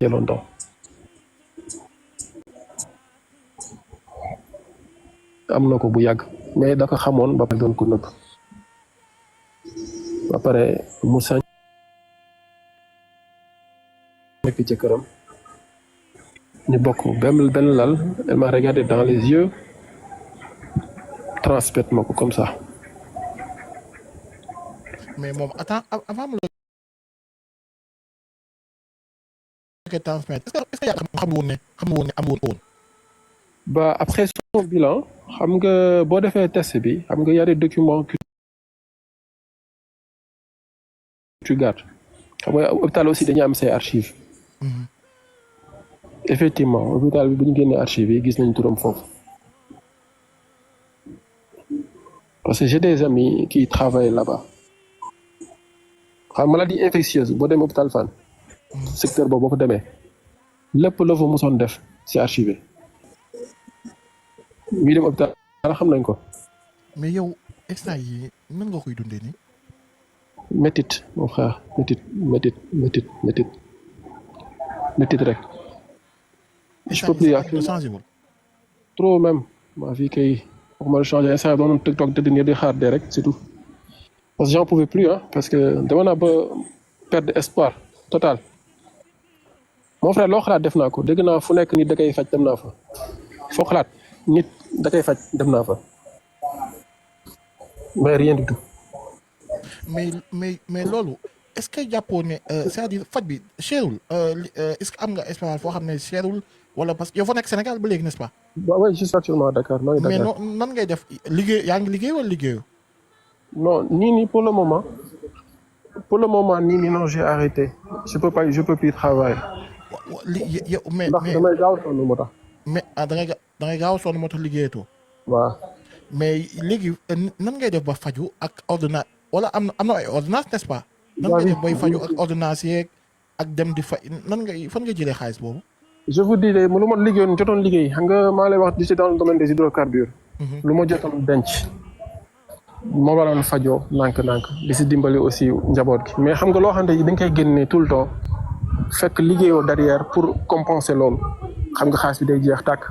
y a longtemps. am na ko bu yàgg mais da ko xamoon ba pare doon ko nëbb ba pare mu sañ nekk ci këram ñu bokk benn lal elle m'a regardé dans les yeux transmettre ma ko comme ça. mais moom attends avant mu la transmettre est-ce que yaa xam woon ne amul woon. ba après son bilan xam nga boo defee test bi xam nga y a des documents que tu gardes xam nga hôpital aussi dañuy am say archives. effectivement hôpital bi bu ñu génnee archives yi gis nañ turam foofu parce que j'ai des amis qui travaillent là-bas xam maladie infectieuse boo demee hôpital Fann secteur boobu boo fa demee lépp la fa mosoon def c'est archivé ñuy dem hôpital xam nañ ko. mais yow instant yi mën nga koy dundee nii. métit mon frère métit rek. je peux plus trop même ma vie kay waxuma la changé instant doon toog tëdd nii di xaar dee rek c'est tout parce que j'en pouvais plus parce que dama naa ba perdre espoir total mon frère loo xalaat def naa ko dégg naa fu nekk nit da koy faj dem naa fa foo xalaat nit da koy faj dem naa fa mais rien du tout. mais loolu est-ce que jàppoo ne c'est-à-dire faj bi cherul est-ce que am nga espérance foo xam ne cherul wala parce que yow fa nekk Sénégal ba léegi n'est-ce pas. oui je suis actuellement à Dakar maa ngi Dakar. mais nan ngay def liggéey yaa ngi liggéey wala liggéeyu. non nii pour le moment nii non j'ai arrêté je peux plus travailler. mais ndax damay gaaw sonn moo tax. mais da ngay gaaw sonn moo tax liggéeyatoo. waaw. mais léegi nan ngay def ba faju ak ordonnance wala am na ay ordonnance n'est-ce pas. nan ngay def bay faju ak ordonnance yeeg ak dem di fa nan ngay fan nga jëlee xaalis boobu. je vous dis lu ma liggéeyoon jotoon liggéey xam nga maa lay wax di ci dans le domaine des hydrocarbures. lu ma jotoon denc. moo waroon fajoo nànk-nànk di si dimbali aussi njaboot gi mais xam nga loo xam ne dañ koy génne tout le temps fekk liggéeyoo derrière pour compenser loolu xam nga xaalis bi day jeex tàkk.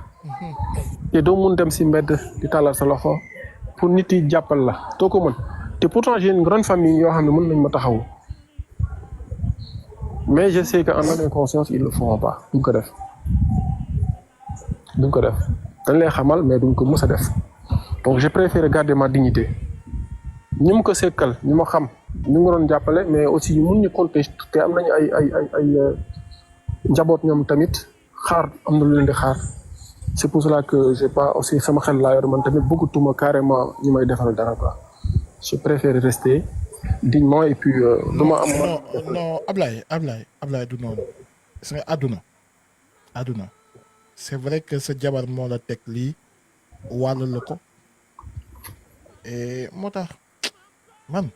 te doo mun dem si mbedd di tàllal sa loxo pour nit yi jàppal la doo ko mën te pourtant j'ai une grande famille yoo xam ne mën nañ ma taxawu mais je sais que en âme et conscience ils le feront pas duñ ko def dañ lay xamal mais duñ ko mës a def donc j'ai préféré garder ma dignité ñi mu ko sekkal ñi ma xam ñu ngi doon jàppale mais aussi mun ñu compter te am nañu ay njaboot ñoom tamit xaar am na lu leen di xaar. c'est pour cela que j'ai pas aussi sama xel laa yor man tamit bëggatuma carrément ñu may defal dara quoi je préfère rester dignement et puis duma am. non Ablaye du noonu gis nga àdduna c'est vrai que sa jabar moo la teg lii wàll la ko et moo tax man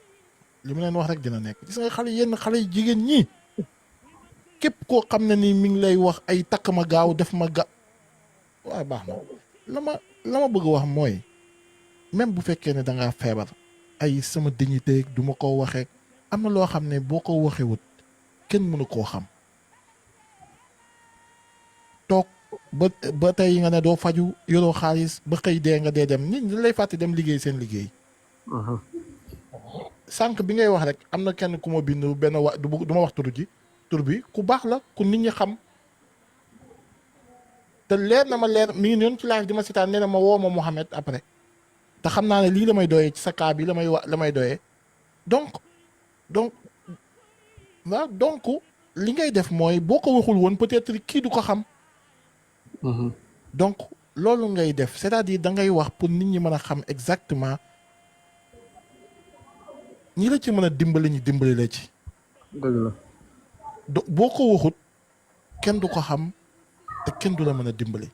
li mu leen wax rek dina nekk gis nga xale yi jigéen ñi képp koo xam ne ni mi ngi lay wax ay takk ma gaaw def ma waaw baax na la ma bëgg wax mooy même bu fekkee ne da ngaa feebar ay sama dignité du ma ko waxee am na loo xam ne boo ko waxewut kenn mënu koo xam toog ba tey nga ne doo faju yoroo xaalis ba xëy dee nga dee dem nit ñi lay fàtte dem liggéey seen liggéey. sànq bi ngay wax rek am na kenn ku ma bind benn du ma wax tur bi ku baax la ku nit ñi xam. te leer na ma leer mi ngi noonu ci live di ma seetaan nee na ma woo ma Mouhamed après te xam naa ne lii la may doyee ci sa cas bi la may doyee donc waaw donc li ngay def mooy boo ko waxul woon peut-être kii du ko xam. donc loolu ngay def c'est-à-dire da ngay wax pour nit ñi mën a xam exactement ñi la ci mën a dimbali ñu dimbali la ci. dëgg la. boo ko waxut kenn du ko xam. te kenn du la mën a dimbali.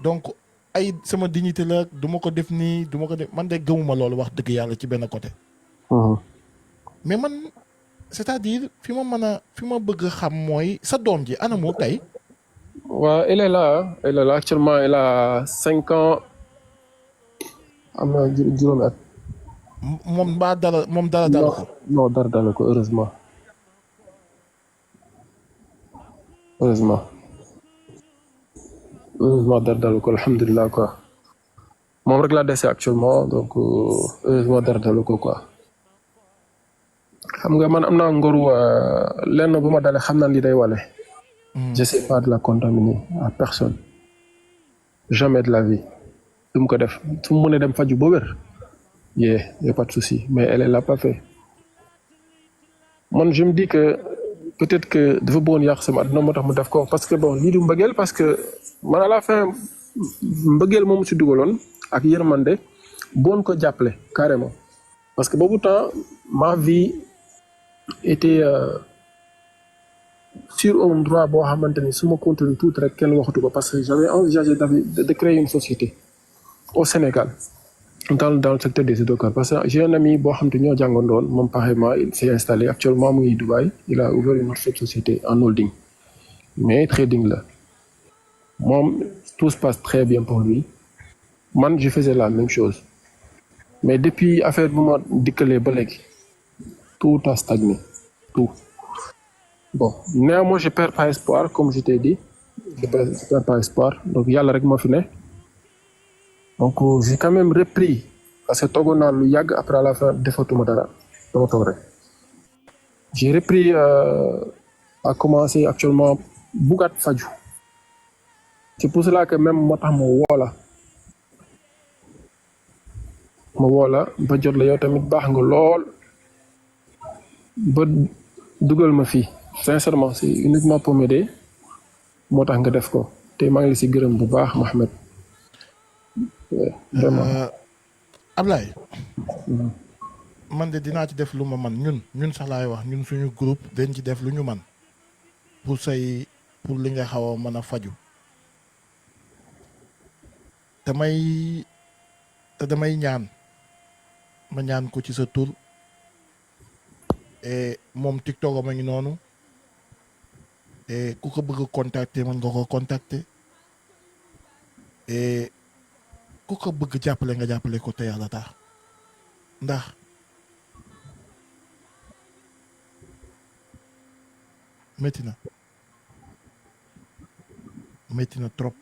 donc ay sama dignité la du ma ko def nii du ma ko def man de gëmuma loolu wax dëgg yàlla ci benn côté. mais man c'est-à-dire fi ma bëgg a xam mooy sa doom ji anamu tey. waaw elle est là actuellement elle a 5 ans am na juróomi at. moom dara dala ko. non dara dala ko heureusement. heureusement dara dalu ko alhamdulilah quoi moom rek laa dese actuellement donc heureusement dara dalu ko quoi. xam nga man am naa ngoru lenn bu ma dalee xam naa li day wale. J'essaie pas de la contaminer à personne jamais de la vie. du mu ko def su mu mënee dem faju ba wér y a pas de souci mais elle l'a pas fait. man je me dis que peut-être que dafa bëggoon yàq sama àdduna moo tax mu def ko parce que bon lii du mbëggeel parce que man à la fin mbëggeel moomu si dugaloon ak yërmande boon ko jàppale carrément parce que boobu temps ma vie était sur un droit boo xamante ni su ma continue tout rek kenn waxatu ko parce que j'avais envisagé de créer une société au Sénégal dans le secteur des hydrocarbures parce que j'ai un ami boo xam te ñoo jàngandoon moom pareillement il s'est installé actuellement mu ngi Dubaï il a ouvert une autre société en holding mais trading la moom tout se passe très bien pour lui man je faisais la même chose mais depuis affaire bu ma dikkalee ba léegi tout a stagné tout bon néanmoins je perds pas espoir comme je t'ai dit je perds pas espoir donc yàlla rek moo fi ne donc j'ai quand même repris parce que toogoon naa lu yàgg après à la fin defatuma dara dama toog rek j'ai repris à commencer actuellement bugaat faju c'est pour cela que même moo tax ma woola ba jot la yow tamit baax nga lool ba dugal ma fii sincèrement c'est uniquement pour m'aider moo tax nga def ko te maa ngi la si gërëm bu baax Mohamed vraiment Ablaye man de dinaa ci def lu ma man ñun sax laay wax ñun suñu groupe dañ ci def lu ñu man pour li nga xaw a mën a faju damay ñaan ma ñaan ko ci sa tur et moom TikTok am a ngi noonu et ku ko bëgg a contacter mën nga ko contacter et ku ko bëgg jàppale nga jàppale ko te yàlla tax ndax métti na trop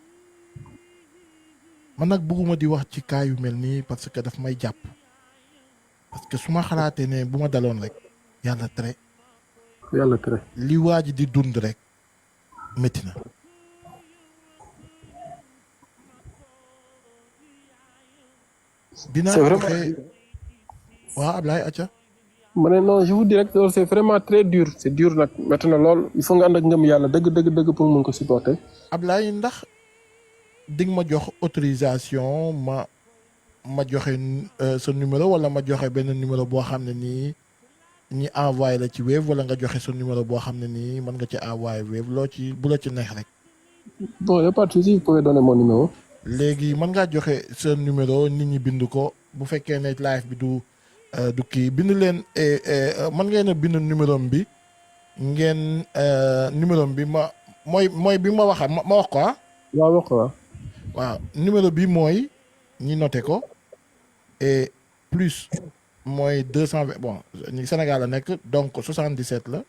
man nag bëgguma di wax ci cas yu mel nii parce que daf may jàpp parce que su ma xalaatee ne bu ma daloon rek yàlla tere li waa ji di dund rek métti na dinaa joxe waaw Ablaye acca ma ne non je vous dis rek c'est vraiment très dur c'est dur nag métti na lool il faut nga ànd ak ngëm yàlla dëgg pour mun ko supporter. Ablaye ndax di nga ma jox autorisation ma joxe sa numéro wala ma joxe benn numéro boo xam ne nii ñi envoyé la ci Wave wala nga joxe sa numéro boo xam ne nii mën nga ci envoyé Wave loo ci bu la ci neex rek. bon y a pas de souci vous pouvez donner mon numéro. léegi mën ngaa joxe sa numéro nit ñi bind ko bu fekkee ne live bi du kii bind leen mën ngeen a bind numéro bi ngeen numéro bi mooy bi ma wax ko ah. waaw wax ko waaw numéro bi mooy ñi noté ko et plus mooy 220 bon ñi Sénégal la nekk donc 77 la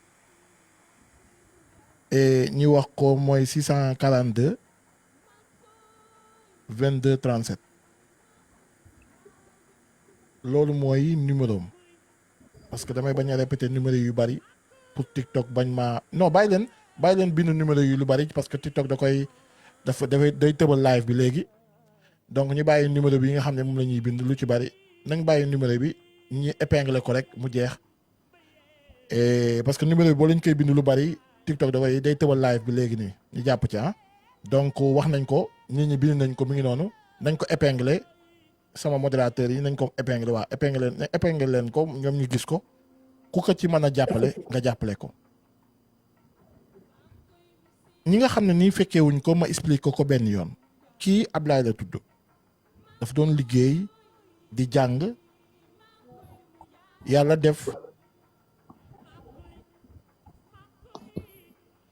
et ñi wax ko mooy 642 22 37 loolu mooy numéro am parce que damay bañ a répéter numéro yu bari pour TikTok bañ maa non bàyyi leen bind numéro yu lu bari parce que TikTok day tëbal live bi léegi donc ñu bàyyi numéro bi nga xam ne moom la ñuy bind lu ci bari nañ bàyyi numéro bi ñu épingler ko rek mu jeex et parce que numéro bi boo lañ koy bind lu bari TikTok day tëbal live bi léegi nii ñu jàpp ci donc wax nañ ko nit ñi bind nañ ko mi ngi noonu nañ ko épingler sama modérateur yi nañ ko épingler leen ko ñoom ñu gis ko ku ko ci mën a jàppale nga jàppale ko ñi nga xam ne nii fekkewuñ ko ma explique ko benn yoon kii Ablaye la tudd daf doon liggéey di jàng yàlla def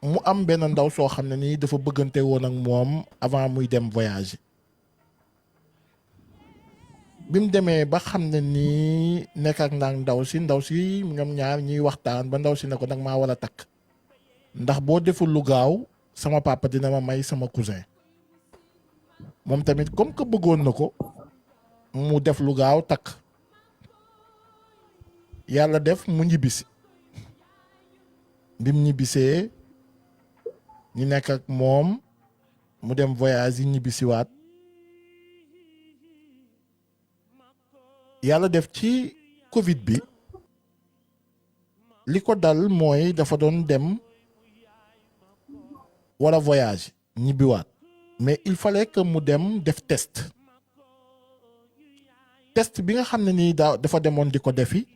mu am benn ndaw soo xam ne nii dafa bëggante woon ak moom avant muy dem voyage bi mu demee ba xam ne nii nekk ak ndaw si ñoom ñaar ñuy waxtaan ba ndaw si ne ko nag maa war a takk ndax boo deful lu gaaw sama papa dina ma may sama cousin moom tamit comme que bëggoon na ko mu def lu gaaw takk yàlla def mu ñibbisi bim ñibbisee ñu nekk ak moom mu dem voyage yi ñibbisiwaat yàlla def ci Covid bi li ko dal mooy dafa doon dem wala voyage ñibbiwaat mais il fallait que mu dem def test bi nga xam ne nii dafa demoon di ko defi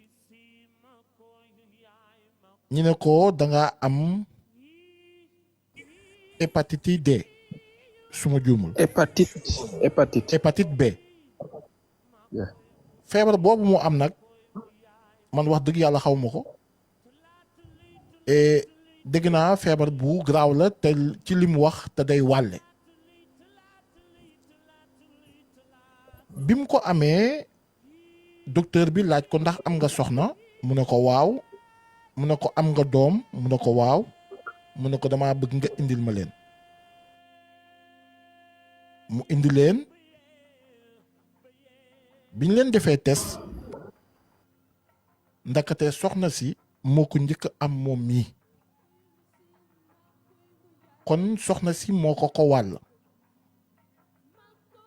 ñu ne ko danga am hépatite D su ma juumul. hépatite B. feebar boobu mu am nag man wax dëgg yàlla xaw ma ko et dégg naa feebar bu garaaw la te ci li mu wax te day wàlle bi mu ko amee docteur bi laaj ko ndax am nga soxna mu ne ko waaw mu ne ko am nga doom mu ne ko waaw mu ne ko damaa bëgg nga indil ma leen mu indi leen biñ leen defee test ndakate soxna si moo ko njëkk am moom mii kon soxna si moo ko wàll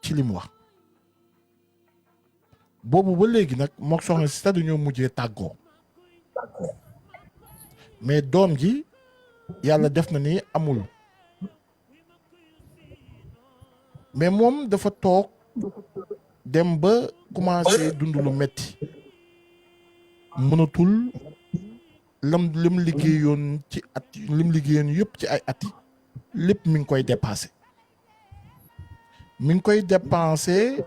ci li mu wax boobu ba léegi nag mook soxna si sax dañoo mujjee tàggoo mais doom ji yàlla def na ni amul mais moom dafa toog dem ba commencé dund lu metti mënatul lim liggéeyoon ci at lim liggéeyoon yëpp ci ay at lépp mi ngi koy dépassé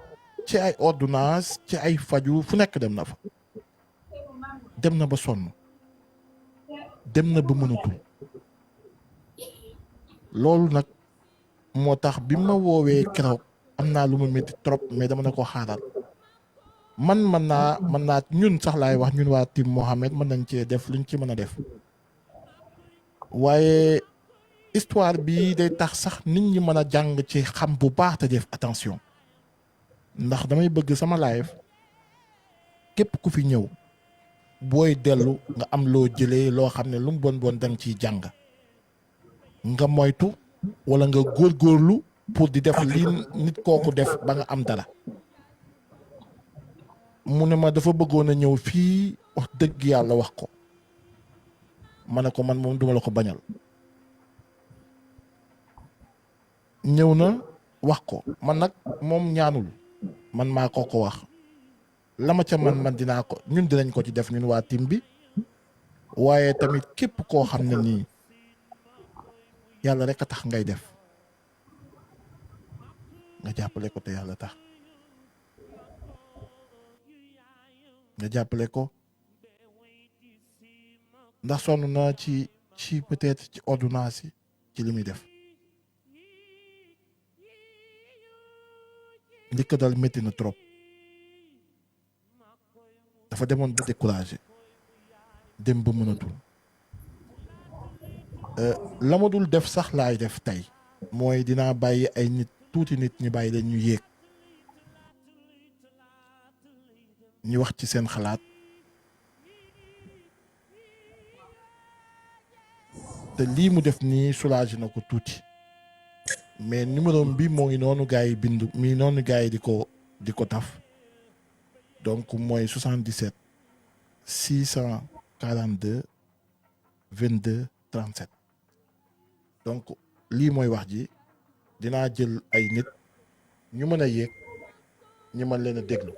ci ay ordonnance ci ay faju fu nekk dem na fa dem na ba sonn dem na ba mënatul loolu nag moo tax bi ma woowee keroog am naa lu ma métti trop mais dama ne ko xaaral mën naa ñun sax laay wax ñun waa Team Mohamed mën nañ cee def luñ ci mën a def waaye histoire bi day tax sax nit ñi mën a jàng ci xam bu baax te def attention ndax damay bëgg sama live képp ku fi ñëw booy dellu nga am loo jëlee loo xam ne lu mu bon danga ciy jàng nga moytu wala nga góorgóorlu pour di def li nit kooku def ba nga am dara mu ne ma dafa bëggoon a ñëw fii wax dëgg yàlla wax ko ma ne ko man moom duma la ko bañal ñëw na wax ko man nag moom ñaanul man maa ko wax la ma ca man dinaa ko ñun dinañ ko ci def ñun waa team bi waaye tamit képp koo xam ne nii yàlla rek a tax ngay def nga jàppale ko te yàlla tax nga jàppale ko ndax sonn na ci peut-être ci ordonnance yi ci li muy def li ko dal métti na trop dafa demoon ba découragé dem ba mënatul la ma dul def sax laay def tey mooy dinaa bàyyi ay nit tuuti nit ñi bàyyi leen ñu yéeg ñu wax ci seen xalaat te lii mu def nii soulagé na ko tuuti mais numéro bi moo ngi noonu gars yi bindu mi noonu gars yi di ko taf donc mooy 77 642 22 37 donc lii mooy wax ji dinaa jël ay nit ñu mën a yéeg ñu mën leen a déglu.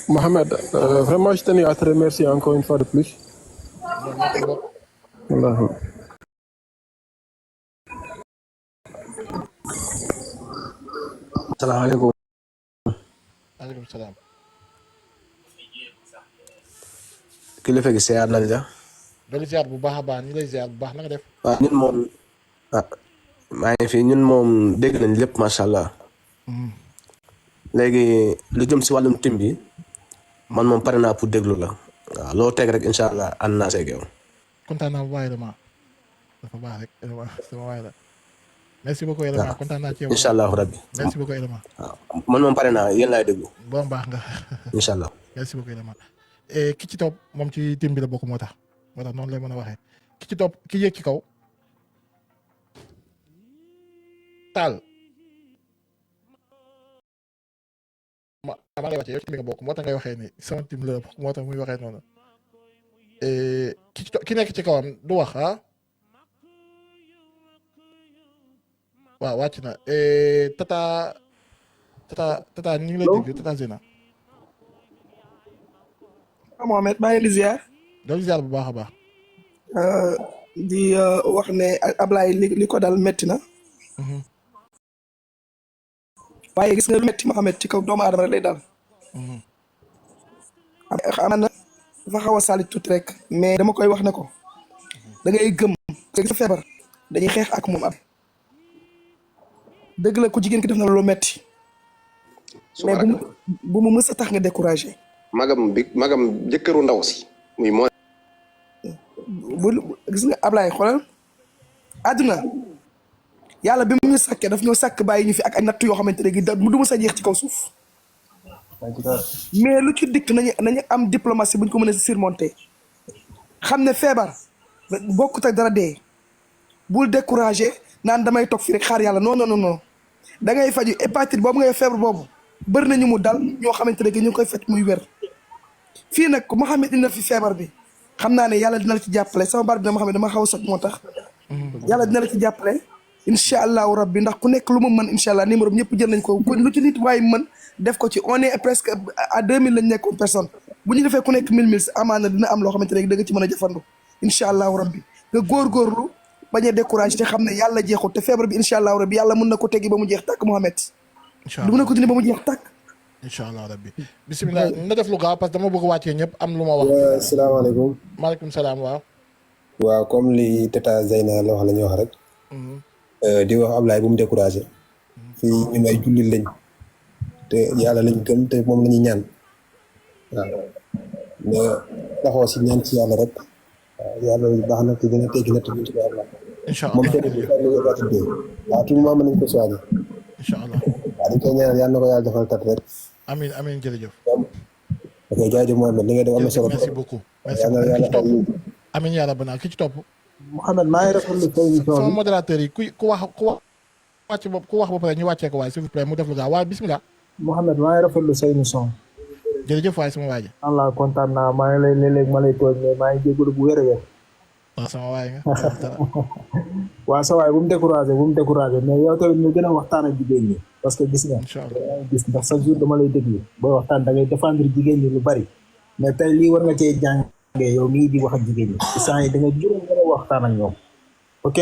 Mohamed, vraiment je tenais à te remercier encore une fois de plus. wallaahi. salaamaaleykum. maaleykum salaam. kilifa gi siyaar nañ la. doolu ziar bu baax a baax ñu lay ziar bu baax na nga def. waaw ñun moom ah maa ngi fi ñun moom dégg nañ lépp macha allah. léegi lu jëm si wàllum tim bi man moom pare naa pour déglu la. waaw loo teg rek incha allah ànd naa seeg yow. kontaan naa bu baax Elema dafa baax rek Elema sama waay la merci beaucoup Elema kontaan naa ci yow. incha allahu rabbi. merci beaucoup Elema. waaw man moom pare naa yéen laay déglu. bon baax nga. incha allah. merci beaucoup Elema. ki ci topp moom ci tim bi la bokk moo tax noonu lay mën a waxee ki ci topp ki yéeg ci kaw taal ma lay wàcce yow ci mi nga bokk moo tax ngay waxee ni sama tim la moo tax muy waxee noonu ki nekk ci kawam du wax ah waaw wàcc na tata ñu ngi lay dégg tata Zena Mohamed maa ngi di ziar. doolu ziar bu baax a baax. di wax ne Ablaye li ko dal metti na. waaye gis nga lu metti Mohamed ci kaw doomu aadama rek lay dal. xam na dafa xaw a salit tuuti rek mais dama koy wax ne ko da ngay gëm gis nga feebar dañuy xeex ak moom am dëgg la ku jigéen ki def na lu metti mais bu mu mës a tax nga découragé. magam jëkkëru ndaw si muy moo. gis nga Ablaye xoolal àdduna yàlla bi mu ñu sàkkee daf ñoo sàkk bàyyi ñu fi ak ay natt yoo xamante ne gi du mu sa jeex ci kaw suuf mais lu ci dikk nañu am diplomatie bu ñu ko mën a surmonter xam ne feebar bokkut ak dara dee bul découragé naan damay toog fii rek xaar yàlla non non non da ngay faju hépatite boobu ngay feebar boobu bëri nañu mu dal ñoo xamante ne gi ñu ngi koy fekk muy wér fii nag Mouhamed dina fi feebar bi xam naa ne yàlla dina la ci jàppale sama baat bi dama xam ne dama xaw a sot moo tax yàlla dina la ci jàppale incha allahu rabbi ndax ku nekk lu ma mën incha allah numéro bi ñëpp jël nañ ko lu ci nit waaye mën def ko ci on est presque à 2000 lañ nekkoon personne bu ñu defee ku nekk 1000 amaana dina am loo xamante ne da nga ci mën a jëfandu incha allahu rabbi nga góorgóorlu bañ a découragé te xam ne yàlla jeexul te feebar bi incha allahu rabbi yàlla mën na ko teggi ba mu jeex tàkk Mouhamed du mën na ko dindi ba mu jeex tàkk incha allah rabbi bisimilah na def lu gaaw parce que dama bëgg wàccee ñëpp am lu ma wax. salaamaaleykum. maaleykum salaam waaw. waaw comme li tata Zeyna la wax la ñuy wax rek. di wax Ablaye bu mu découragé. fii ñun ay jullit lañ. te yàlla lañ gëm te moom la ñuy ñaan. waaw mais taxaw si ñaan ci yàlla rek. waaw yàlla baax na te dina teggi na te duñ ci baax la. incha allah moom tamit bi xam nga waati dee. waaw tout le monde mën nañ ko soigné. incha allah. waaw dañ koy ñaanal yàlla na ko yàlla defal tat rek. amiin amiin jërëjëf. ok jaajëf Mohamed li nga def am na solo. merci beaucoup merci beaucoup ki ci topp amiin yàlla banaa ki ci topp. Mohamed maa ngi rafetlu sa émission sama bi. modérateur yi ku wax ba pare ñu wàccee ko waaye s'il vous plaît mu def lu gaaw waaye bisimilah. Mohamed maa ngi rafetlu sa émission. jërëjëf waay sama waay ji. Allah kontaan naa maa ngi lay léeg-léeg ma lay tooñ mais maa ngi jégalu bu wér a wér. waaw sama waay nga. waaw sa waay bu mu découragé mais yow tamit ñu gën a waxtaan ak jigéen ñi parce que gis nga. incha allah dangay gis ndax chaque jour dama lay déglu booy waxtaan da ngay défendre jigéen ñi lu bari mais tey lii war nga cee jàngee yow mii di wax ak jigéen ñi instant yi da nga juróom gën a waxtaan ak ñoom ok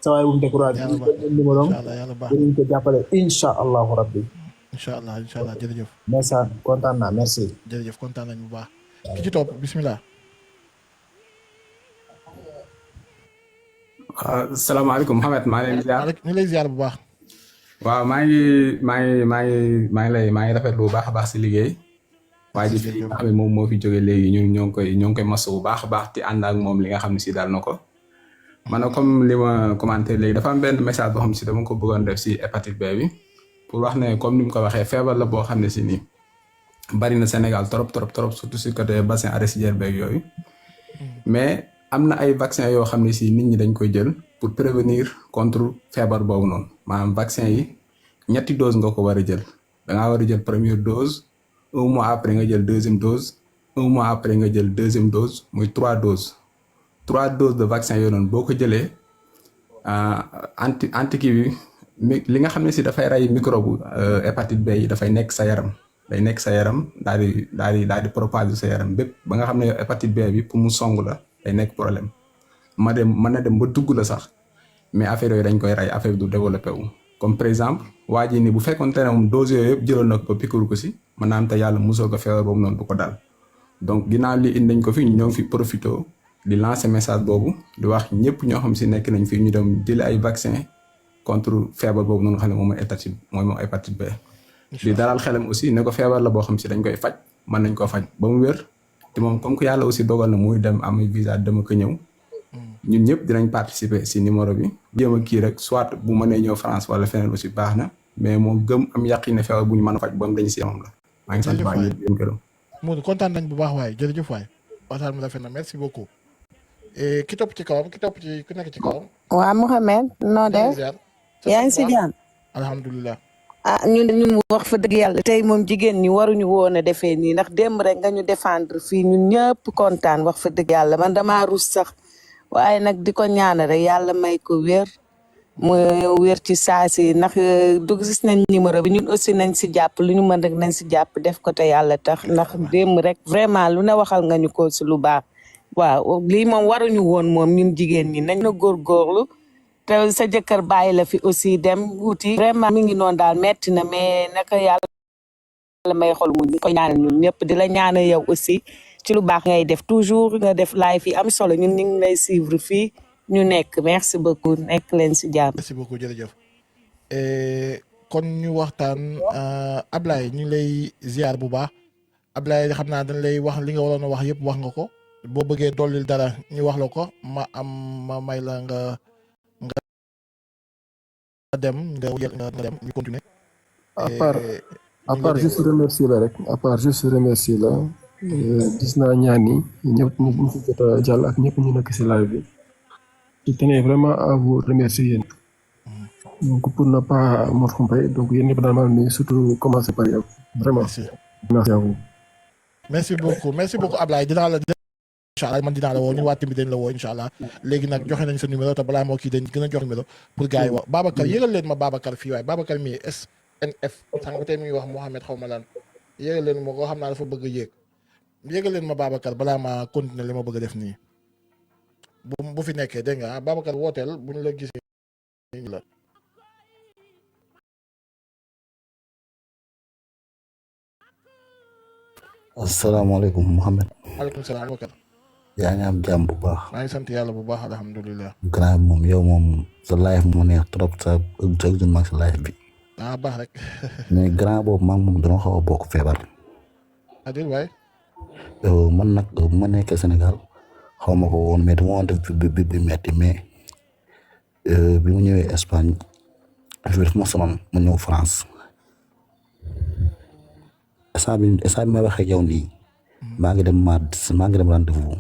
sa waay bu mu découragé yàlla baax ñu numéro incha allah yàlla baax dinañ ko jàppale incha allahu rabbi incha allah jërëjëf. merci kontaan naa merci. jërëjëf kontaan nañ bu baax ki ci topp bisimilah. waaw salaamaaleykum Mohamed maa ngi leen di ziar. ñu lay ziar bu baax. waaw maa ngi rafetlu bu baax a baax si liggéey. waaye ji fi nga xam ne moom moo fi jóge léegi ñun ñoo ngi koy masu bu baax a baax di ànd ak moom li nga xam ne si daal na ko. man comme li ma commenté léegi dafa am benn message boo xam ne si dama ko bëggoon def si hépatite B bi pour wax ne comme ni mu ko waxee feebar la boo xam ne si nii bari na Sénégal trop surtout si côté bassin arachidier beeg yooyu mais. am na ay vaccin yoo xam ne si nit ñi dañ koy jël pour prévenir contre feebar boobu noonu maanaam vaccin yi 3 doses nga ko war a jël da ngaa war a jël première dose 1 mois après nga jël deuxième dose 1 mois après nga jël deuxième dose muy 3 doses 3 doses de vaccin yooyu noonu boo ko jëlee anti kii bi li nga xam ne si dafay rey microbe hépatite B yi dafay nekk sa yaram day nekk sa yaram daal di propager sa yaram bépp ba nga xam ne hépatite B bi pour mu song la day nekk problème mën na dem ba dugg la sax mais affaire yooyu dañ koy rey affaire du développé wu comme par exemple waa ji ni bu fekkoon te ne moom dose yooyu yëpp jëloon na ko ba piqûre ko si mën naa am te yàlla musoo ko feebar boobu noonu du ko dal donc ginnaaw li indi nañ ko fi ñoo ngi fi profité di lancer message boobu di wax ñëpp ñoo xam si nekk nañ fi ñu dem jëli ay vaccin contre feebar boobu noonu nga xam ne moom mooy hépatite B. di dalal xelam aussi ne ko feebar la boo xam si dañ koy faj mën nañ koo faj ba mu wér te moom comme que yàlla aussi dogal na muy dem am visa dama ko ñëw ñun ñëpp dinañ participer si numéro bi jéem a kii rek soit bu mënee ñëw France wala feneen aussi baax na mais moo gëm am yaqin ne feebar bu ñu mën a faj ba mu dañ si moom la. maa ngi sant baax ñëpp di leen gërëm. Modou kontaan nañ bu baax waaye jërëjëf waay waxtaan mi rafet na merci beaucoup. ki topp ci kawam ku nekk ci kawam. waaw Mouhamed noo def yaa ngi si jàmm. alhamdulilah. ñun wax fa dëgg yàlla tey moom jigéen ñi waruñu woon a defee nii ndax démb rek nga ñu défendre fii ñun ñëpp kontaan wax fa dëgg yàlla man damaa rus sax waaye nag di ko ñaanal rek yàlla may ko wér mu wér ci saa si ndax du gis nañ numéro bi ñun aussi nañ si jàpp lu ñu mën rek nañ si jàpp def ko te yàlla tax ndax démb rek vraiment lu ne waxal nga ñu ko si lu baax waaw lii moom waruñu woon moom ñun jigéen ñi nañ na góorgóorlu te sa jëkkër bàyyi la fi aussi dem wuti vraiment mi ngi noonu daal metti na mais naka yàlla may xol mu ñu ko ñaanal ñun ñëpp di la ñaanal yow aussi ci lu baax ngay def toujours nga def live yi am solo ñun ñu ngi lay suivre fii ñu nekk merci beaucoup nekk leen si jàmm. merci beaucoup jërëjëf kon ñu waxtaan Ablaye ñu ngi lay ziar bu baax Ablaye xam naa dañ lay wax li nga waroon a wax yëpp wax nga ko boo bëggee dollil dara ñu wax la ko ma may la nga dem ñu continuer. à part juste remercier la rek gis naa ñaan yi ñëpp ñu fi jot a jàll ak ñëpp ñu nekk si live bi je tenais vraiment à vous remercier yéen donc pour ne pas me tromper donc yéen ñëpp daal maa ngi surtout commencer par yow vraiment merci à vous. merci beaucoup Ablaye dinaa la incha allah man dinaa la woo ñu waa tamit dañ la woo incha allah léegi nag joxe nañ sa numéro te balaa moo kii dañ gën a jox numéro pour gars yi wax Babacar yëgal leen ma Babacar fii waaye Babacar mii SNF xam nga tey mi ngi wax Mohamed xaw ma lan yëgal leen ma ko xam naa dafa bëgg a yëgal leen ma Babacar balaa ma continuer li ma bëgg a def nii bu fi nekkee dégg nga Babacar wooteel bu ñu la gisee la. asalaamaaleykum Mohamed. maaleykum salaam Babacar. yaa ngi am jàmm bu baax. maa ngi sant yàlla bu baax alhamdulilah. grand moom yow moom sa live mu neex trop sa jour mag sa live bi. baax rek. mais grand boobu maa ngi moom dañoo xaw a bokk feebar. adil waay. man nag bu ma nekkee Sénégal xaw ma ko woon mais dama woon def bi metti mais bi mu ñëwee Espagne affaire bi ma sonal ma ñëw France. instant bi may waxee yow nii maa ngi dem rendez-vous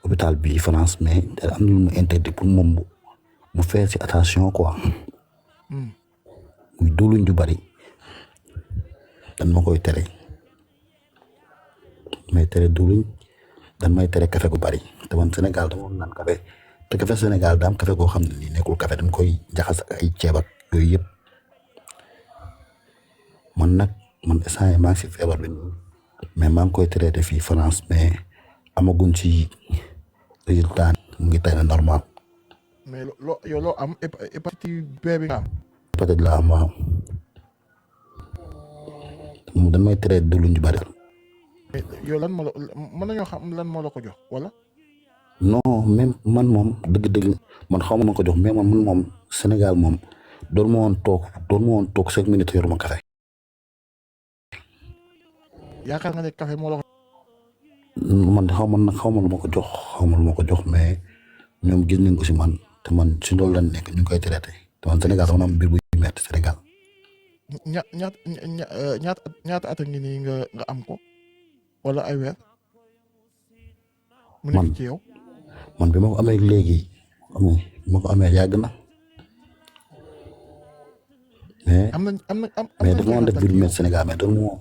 hôpital bi France mais am na lu mu interdit pour moom mu faire ci attention quoi muy duuluñ ju bari dan ma koy tere may tere duuluñ dan may tere café gu bari te man Sénégal dama naan café te café Sénégal daa am café goo xam ne nii nekkul café dañ koy jaxas ak ay ceeb ak yooyu yëpp man instant maa ngi si feebar bi mais maa ngi koy traité fii France mais amaguñ ci résultat mu ngi tane normal. mais yow loo am hépatite B bi nga am. hépatite la am waaw dañ may traité de luñ bari. mais yow lan moo la mën nañoo xam lan moo la ko jox wala. non même man moom dëgg-dëgg man xaw ma ko jox mais man moom Sénégal moom doon ma woon toog 5 minutes yoruma café. yaakaar nga ne café moo la ko. man xaw ma lu ma ko jox mais ñoom gis nañ ko si man te man si loolu lañ nekk ñu ngi koy traité te man Sénégal dama am mbir bu metti Sénégal. ñaata at a ngi nii nga am ko wala ay weer. mu man nekk ci yow. man bi ma ko amee léegi bi ma ko amee yàgg na mais. mais dafa ma def mbir bu metti Sénégal mais doon moo.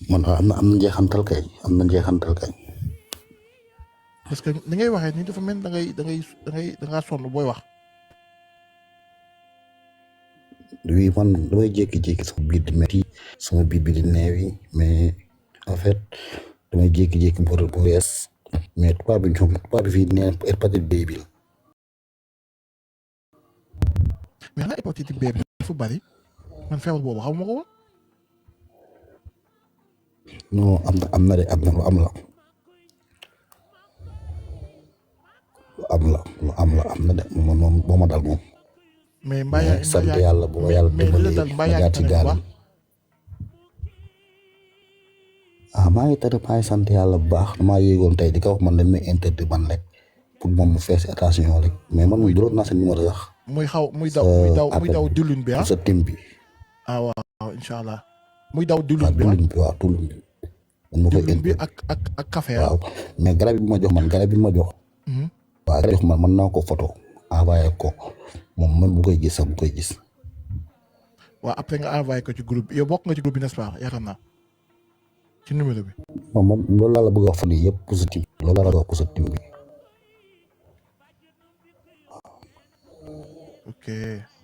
man am na njeexantal kay parce que ni ngay waxee nii dafa mel da ngaa sonn booy wax. oui man damay jékki-jékki sama biir di metti bi di neewi mais en fait damay jékki-jékki bu wees mais tubaab bi fii nee na hépatite B bi la. mais xanaa hépatite B bi dafa bari man feebar boobu xamuma ko woon. non am na de am na lu am la. am na de moom boo ma dal moom. mais mbaa sant yàlla bu ma yàlla dimbalee ma jaar ci gaal yi. maa ngi tëdd maa ngi sant yàlla bu baax damaa yéegoon tey di ko wax man dañ may interdit man rek pour moom mu fees attention rek mais man muy duloon naa sa numéro sax. muy daw diwlin bi sa tim bi. waaw incha allah muy daw diwlin bi waaw diwlin bi. dañ ma koy diwlin bi ak café waaw mais garab bi ma jox man garab bi ma jox. waaw garab man mën naa ko photo envoyé ko moom man bu koy gis sax bu koy gis. waaw après nga envoyé ko ci groupe bi yow bokk nga ci groupe bi n'est-ce pas yaakaar naa ci numéro bi. moom loolu laa la bëgg a wax fan yii yëpp positif loolu laa la bëgg a wax positif bi. ok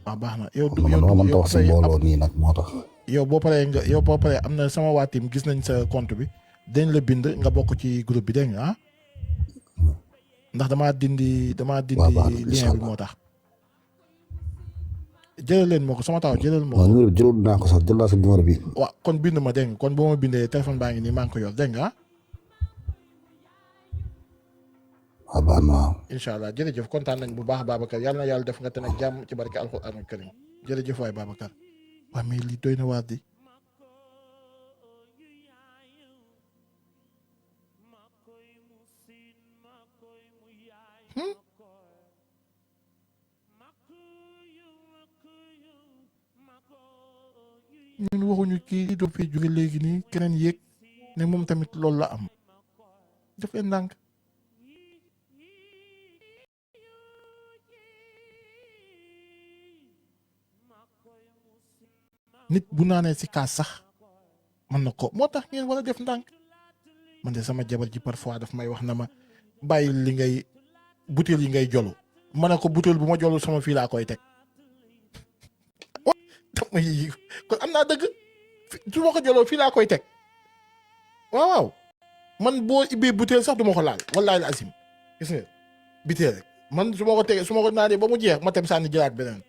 waaw baax na yow. man man ta wax si mbooloo nii nag moo tax. yow boo paree am na sama waa team gis nañ sa compte bi dañ la bind nga bokk ci groupe bi dégg nga ah. ndax damaa dindi lien bi moo tax. jëlal leen ma ko sama taw jëlal ma ko. non jëloon naa ko sax jël naa sa numéro bi. waaw kon bind ma dégg nga kon boo ma bindee téléphone baa ngi nii maa ngi ko yor dégg nga ah. waaw baax na waaw. incha allah jërëjëf kontaan nañ bu baax Babacar yàlla na yàlla def nga te nag jàmm ci barke alxuraan karim jërëjëf waay Babacar. waaw mais lii doy na waar di. ñun waxuñu kii doo fi jóge léegi nii keneen yéeg ne moom tamit loolu la am def leen ndànk. nit bu naanee si kaas sax mën na ko moo tax ngeen war a def ndànk man de sama jabar ji parfois daf may wax na ma bàyyi li ngay butéel yi ngay jolu ma ne ko butéel bu ma jolu sama fii laa koy teg kon am naa dëgg su ma ko joloo fii laa koy teg waaw man boo ibbee butéel sax du ma ko laal wallaahi la asim gis nga butéel rek man su ma ko tegee su ma ko naanee ba mu jeex ma tem sànni jëlaat beneen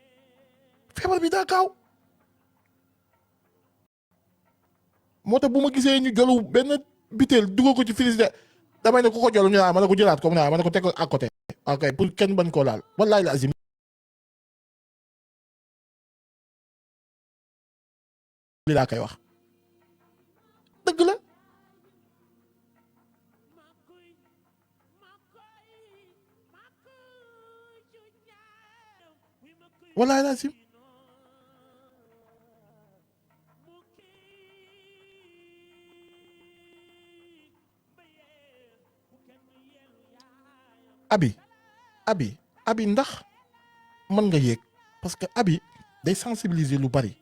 feebar bi daa gaaw moo tax bu ma gisee ñu jolu benn butéel dugal ko ci frigidaire damay ne ku ko jolu ñu naan ma ne ko jëlaat ko mu ne ma ne ko teg ko à côté ok pour kenn bañ koo laal wallaahi la asim li laa koy wax dëgg la wallaahi la asim abi ndax mën nga yéeg parce que abi day sensibiliser lu bari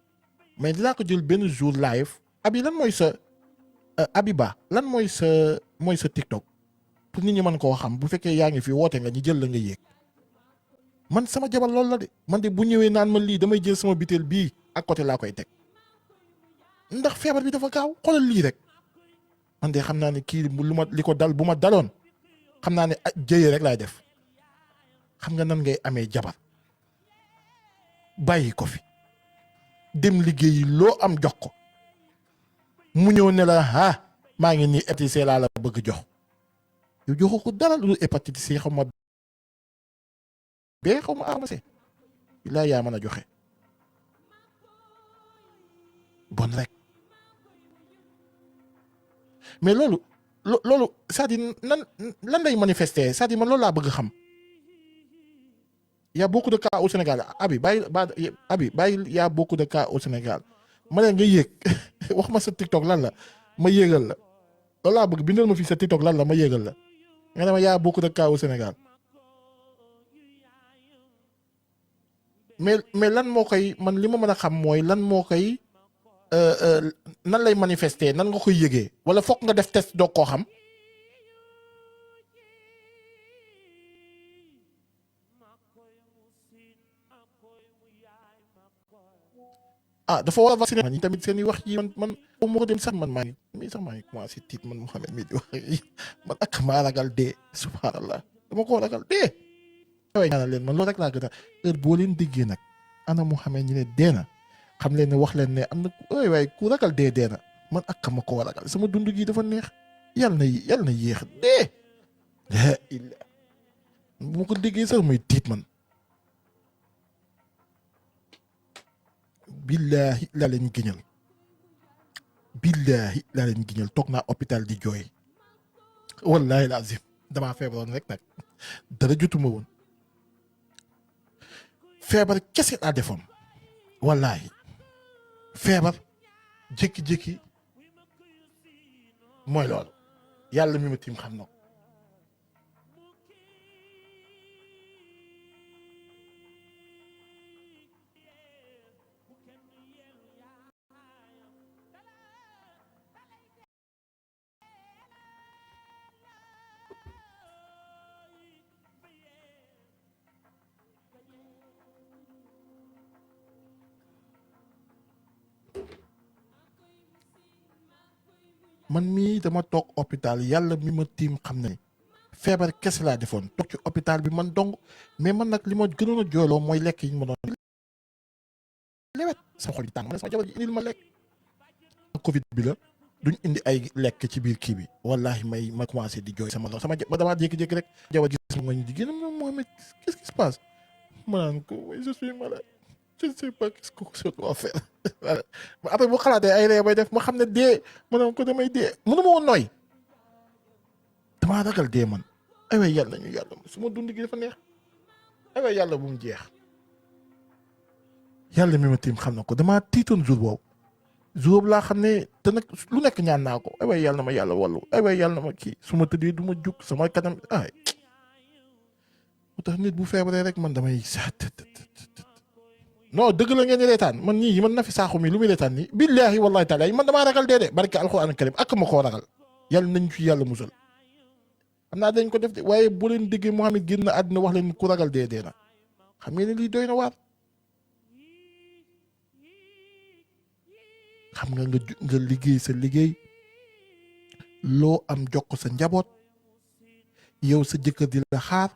mais dinaa ko jël benn jour live abi lan mooy sa Abiba lan mooy sa TikTok pour nit ñi mën koo xam bu fekkee yaa ngi fi woote nga ñu jël la nga yéeg man sama jabar loolu la de man de bu ñëwee naan ma lii damay jël sama butéel bii ak côté laa koy teg ndax feebar bi dafa gaaw xoolal lii rek man de xam naa ne kii li ko dal bu ma daloon xam naa ne jëyee rek laay def xam nga nan ngay amee jabar bàyyi ko fi dem liggéeyi loo am jox ko mu ñëw ne la maa ngi nii hépatite C laa la bëgg jox yow joxu ko dara lu hépatite C xaw ma bee xaw ma armase laa yaa mën a joxe bon rek mais loolu c'est-à-dire lan lay manifester c'est-à-dire man loolu laa bëgg xam. Y a beaucoup de cas au Sénégal abi bàyyi y a beaucoup de cas au Sénégal ma ne nga yéeg wax ma sa TikTok lan la ma yéegal la loolu laa bëgg bindal ma fii sa TikTok lan la ma yéegal la nga ne ma y a beaucoup de cas au Sénégal mais lan moo koy man li ma mën a xam mooy lan moo koy nan lay manifester nan nga koy yëgee wala fokk nga def test doog koo xam. ah dafa war a vacciné man ñi tamit seen i wax yi man moo ko dem sax man maa ngi commencé tiit man Mouhamed mi di wax man ak maa ragal dee subhanallah dama ko ragal dee waaye ñaanal leen man loolu rek laa gën a heure boo leen déggee nag ana Mouhamed ñi ne dee na xam leen ne wax leen ne am na waaye ku ragal dee na man ak ma ko ragal sama dund gi dafa neex yàlla na yéex dee la illa bu ma ko déggee sax muy tiit man billahi laa leen giñal toog naa hôpital di jooy wallahi lazim damaa feebaroon rek nag dara jotuma woon feebar kese laa defoon wallahi feebar jékki-jékki mooy loolu yàlla mi ma tiim xam na ko man mii dama toog hôpital yàlla mi ma tiim xam ne feebar kese laa defoon toog ci hôpital bi man dong mais man nag li ma gënoon a jooyloo mooy lekk yi ñu ma doon lewet sama xol bi tàng ma ne sama jabar ji indil ma lekk covid bi la duñ indi ay lekk ci biir kii bi wallahi ma commencé di jooy sama ba damaa jékki-jékki rek jabar ji gis ma ñu di génn Mohamed qu'est-ce qui se passe ma naan ko je suis malade je ne sais pas qu'est-ce que je dois faire après bu xalaatee ay ree bay def ma xam ne dee ma ne ko damay dee mënu ma woon nooy damaa ragal dee man ay waay yàlla ñu yàlla su ma dund gi dafa neex ay waay yàlla bu mu jeex yàlla mi ma tiim xam na ko damaa tiitoon jour boobu laa xam ne te nag lu nekk ñaan naa ko ay waay yàlla na ma yàlla wallu ay waay yàlla na ma kii su ma tëddee du ma jug sama kanam ay moo tax nit bu feebaree rek man damay non dëgg la ngeen di reetaan man ñii man na fi saaxu mi lu muy reetaan nii billahi wallahi taala man damaa ragal dee de barke alxuraan karim ak ma koo ragal yàlla nañ ci yàlla musal xam naa dañ ko def de waaye bu leen déggee Mouhamed génn àddina wax leen ku ragal dee na xam ngeen ne lii doy na waar xam nga liggéey sa liggéey loo am jox ko sa njaboot yow sa jëkkër di la xaar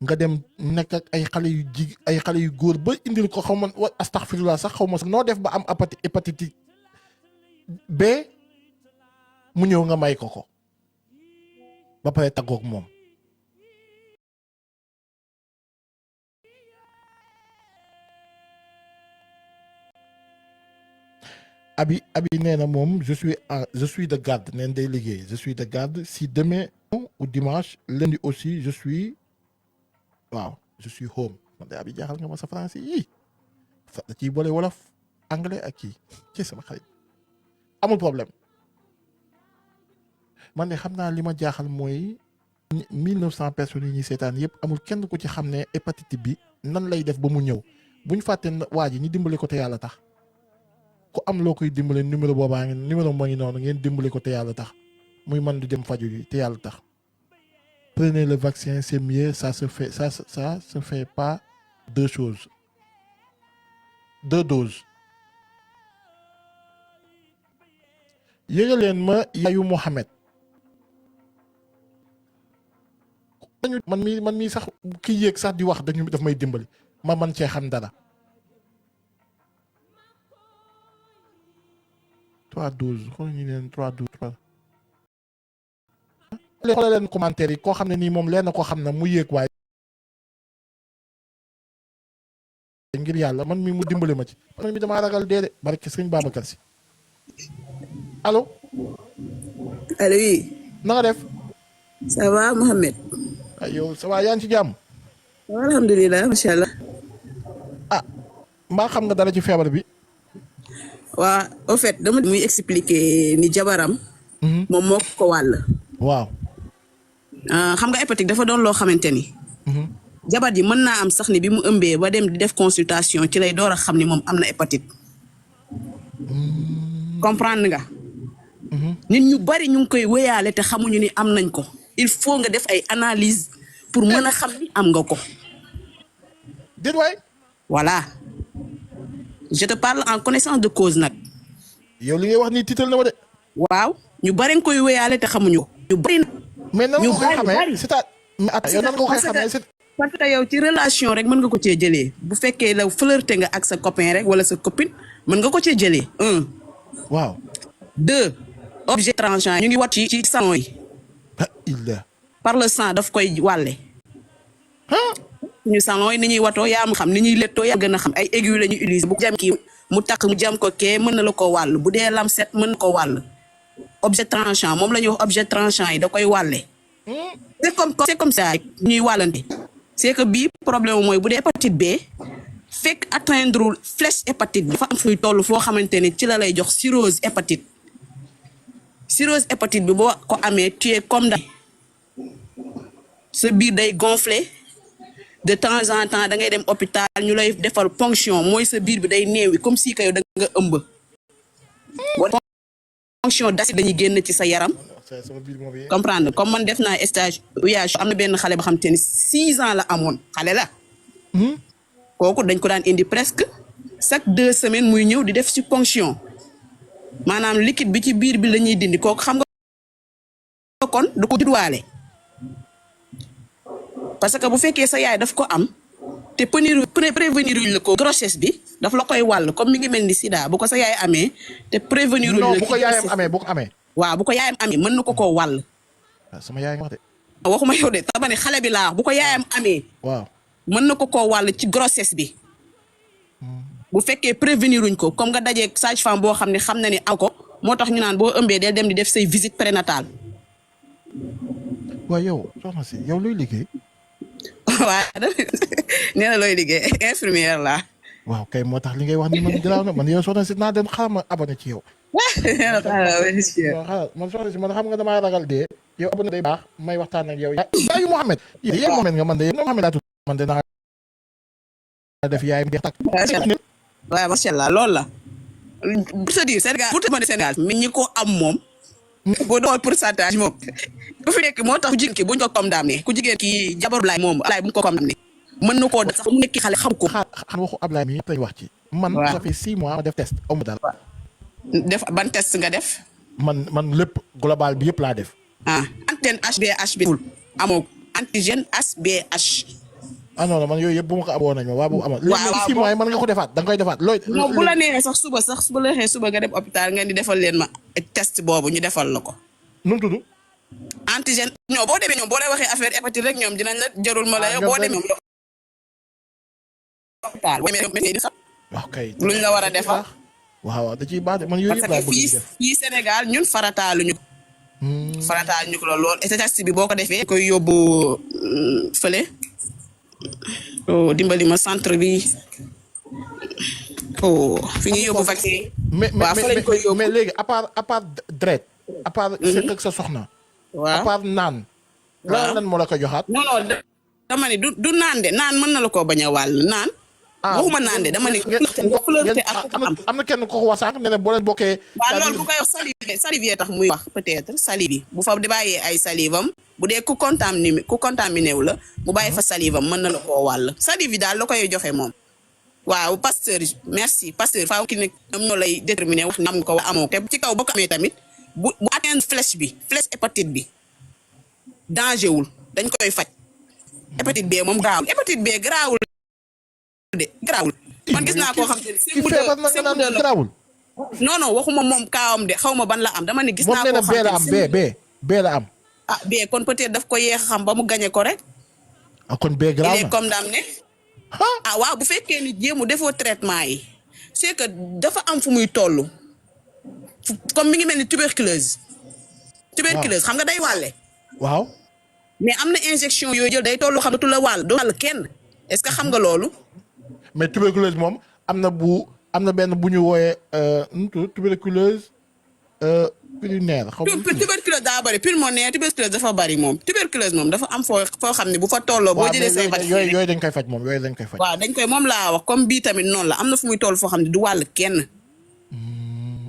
nga dem nekk ak ay xale yu góor ba indil ko xaw ma astaghfirullah sax xaw ma sax noo def ba am hépatite B mu ñëw nga may ko ba pare taggoog moom abi nee na moom je suis de garde neen day liggéey je suis de garde si demain ou dimanche lundi aussi je suis home man de abi jaaxal nga ma sa français yii da ciy boole wolof anglais ak kii ci sama xarit amul problème man de xam naa li ma jaaxal mooy 1900 personnes yi ñuy seetaan yëpp amul kenn ku ci xam ne hépatite bi nan lay def ba mu ñëw bu ñu fàtte waa ji ñu dimbali ko te yàlla tax ku am loo koy dimbale numéro moo ngi noonu ngeen dimbali ko te yàlla tax muy man di dem faju yi te yàlla tax prenez le vaccin c'est mieux ça se fait pas deux doses yëgal leen ma yaayu Mouhamed man mii sax ki yéeg sax di wax daf may dimbali ma man cee xam dara 3 doses xool ñu leen 3 doses xoolal leen commentaire yi koo xam ne nii moom leen na koo xam ne mu yéeg waaye ngir yàlla man mi mu dimbali ma ci man mi damaa ragal dee de barke sëñ Babacar Si allo oui. na nga def ça va Mohamed. ay yow ça va yaa ngi ci jàmm alhamdulilah macha allah. mbaa xam nga dara ci feebar bi waa au fait dama muy expliquer ni jabaram moom moo ko wàll. waaw xam nga hépatite dafa doon loo xamante ni jabar ji mën naa am sax ni bi mu ëmbee ba dem di def consultation ci lay door a xam ni moom am na hépatite comprendre nga nit ñu bari ñu ngi koy wéyaale te xamuñu ni am nañ ko il faut nga def ay analyse pour mën a xam ni am nga ko déet waay voilà je te parle en connaissance de cause nag. yow li ngay wax nii tiital na ma de. waaw ñu bari nga koy wéyaale te xamuñu ko. ñu bari na. mais nan nga ko bari xamee yow nan nga ko xamee parce que yow ci relation rek mën nga ko cee jëlee bu fekkee la flirté nga ak sa copain rek wala sa copine mën nga ko cee jëlee 1. waaw 2 objet tranchant ñu ngi wat ci salon yi. par le sang daf koy wàlle. ñu salon yi ni ñuy watoo yaa mu xam ni ñuy lettoo yaa gën a xam ay aiguille la ñuy utiliser bu jam kii mu takk mu jam ko kee mën na la ko wàll bu dee lam set mën na ko wàll. objet tranchant moom la ñuy wax objet tranchant yi da koy wàlle. c'est comme ça ñuy wàllante. c'est que bii problème mooy bu dee hépatite B fekk atteindre flèche hépatite bi dafa am fuy toll foo xamante ni ci la lay jox cirrhose hépatite. cirrhose hépatite bi boo ko amee tu es comme da sa biir day gonfler de temps en temps da ngay dem hôpital ñu lay defal ponction mooy sa biir bi day néewi comme si que yow da nga ëmb. ponction d'acide dañuy génn ci sa yaram. comprendre comme man def naa stage UAH am na benn xale boo xam te ni 6 ans la amoon xale la. kooku dañ ko daan indi presque chaque 2 semaines muy ñëw di def ci ponction maanaam liquide bi ci biir bi la ñuy dindi kooku xam nga kon du ko judduwaale. parce que bu fekkee sa yaay daf ko am te prévenir la ko grossesse bi daf la koy wàll comme mi ngi mel ni sida bu ko sa yaay amee te prévenir la bu ko yaayam amee waaw bu ko yaayam amee mën na ko koo wàll. sama yaay nga wax de. waxuma yow de tama ne xale bi laa wax bu ko yaayam amee. waaw mën na ko koo wàll ci grossesse bi. bu fekkee prévenir uñ ko comme nga dajee sage-femme boo xam ne xam na ni am ko moo tax ñu naan boo ëmbee del dem di def say visite prénatale. waaw yow soxna si yow luy liggéey. waaw nee na looy liggéey infirmière la. waaw kay moo tax li ngay wax ni man jëlaat na man yow soxna si naa dem xaaral ma abonné ci yow. man soxna si man xam nga damaa ragal dee. yow abonné day baax may waxtaan ak yow. yaayu Mohamed. yaayu Mohamed nga man de Mohamed laa tudd. man de naa def yaay mu takk. waaw macha allah loolu la. c'est-à-dire Sénégal pour te mën Sénégal mais ñi ko am moom. boo doon pourcentage moom. bu fi nekk moo tax ku jigéen ki buñ ko condamné ku jigéen ki jabaru laay moom alaay buñ ko condamné. mën na koo def sax mu nekk xale xam ko. xam waxu Ablaye mi yëpp lañ wax ci. man ça fait 6 mois ma def test amu dara. def ban test nga def. man lépp global bi yëpp laa def. antenne HBH bi amoo antigène HBH. ah non man yooyu yëpp bu ma ko amoon nañ ma waa bu amoon. léegi 6 mois yi mën nga ko defaat da nga koy defaat looy. non bu la neexee sax bu la neexee suba nga dem hôpital ngeen di defal leen ma test boobu ñu defal la ko. nu mu tudd. antigène ñoo boo demee ñoom boo lay waxee affaire hépatite rek ñoom dinañ la jarul ma la yow boo demee ñoom hôpital waaw kay luñ la war a defal. waaw da ciy baax de man yooyu yëpp laa bëgg di def fii Sénégal ñun farataaluñu ko lool statistique bi boo ko defee koy yóbbu fële dimbali ma centre bi fi ñuy yóbbu vaccin mais léegi à part dret à part sekk ak sa soxna à part naan lan moo la ko joxaat non dama ne du naan de naan mën na la koo bañ a wàll naan waxuma naan de dama ne nga flirté ak am na kenn ko wax sànq ne ne boo leen bokkee waaw loolu bu koy wax salive tax muy wax peut-être salive yi bu fa di bàyyee ay salive am bu dee ku contaminé wu la mu bàyyi fa salive am mën na la koo wàll salive yi daal la koy joxe moom waaw pasteur merci pasteur faaw ki ne am ñoo lay déterminer wax ni am nga ko amoo te ci kaw boo ko amee tamit bu atteindre flèche hépatite bi danger wul dañ koy faj hépatite B moom garaawul hépatite B garaawul man gis naa koo xam ne garaawul non waxuma moom kaawam de xaw ma ban la am dama ne gis naa koo xam ne B la am B kon peut-être daf ko yéex a xam ba mu gañe ko rek kon B garaaw na il est condamné waaw bu fekkee ni jéemu defoo traitement yi c'est que dafa am fu muy toll comme mi ngi mel ni tuberculose xam nga day wàlle waaw mais am na injection yooyu jël day toll xam ne tu la wàll doo wàll kenn est-ce que xam nga loolu mais tuberculose moom am na benn bu ñu wooyee tuberculose pulmonaire tuberculose daa bëri pulmonaire tuberculose dafa bëri moom tuberculose moom dafa am foo xam ne bu fa tolloo boo jëlee say yooyu dañ koy faj moom waaw dañ koy moom laa wax comme bii tamit noonu la am na fu muy toll foo xam ne du wàll kenn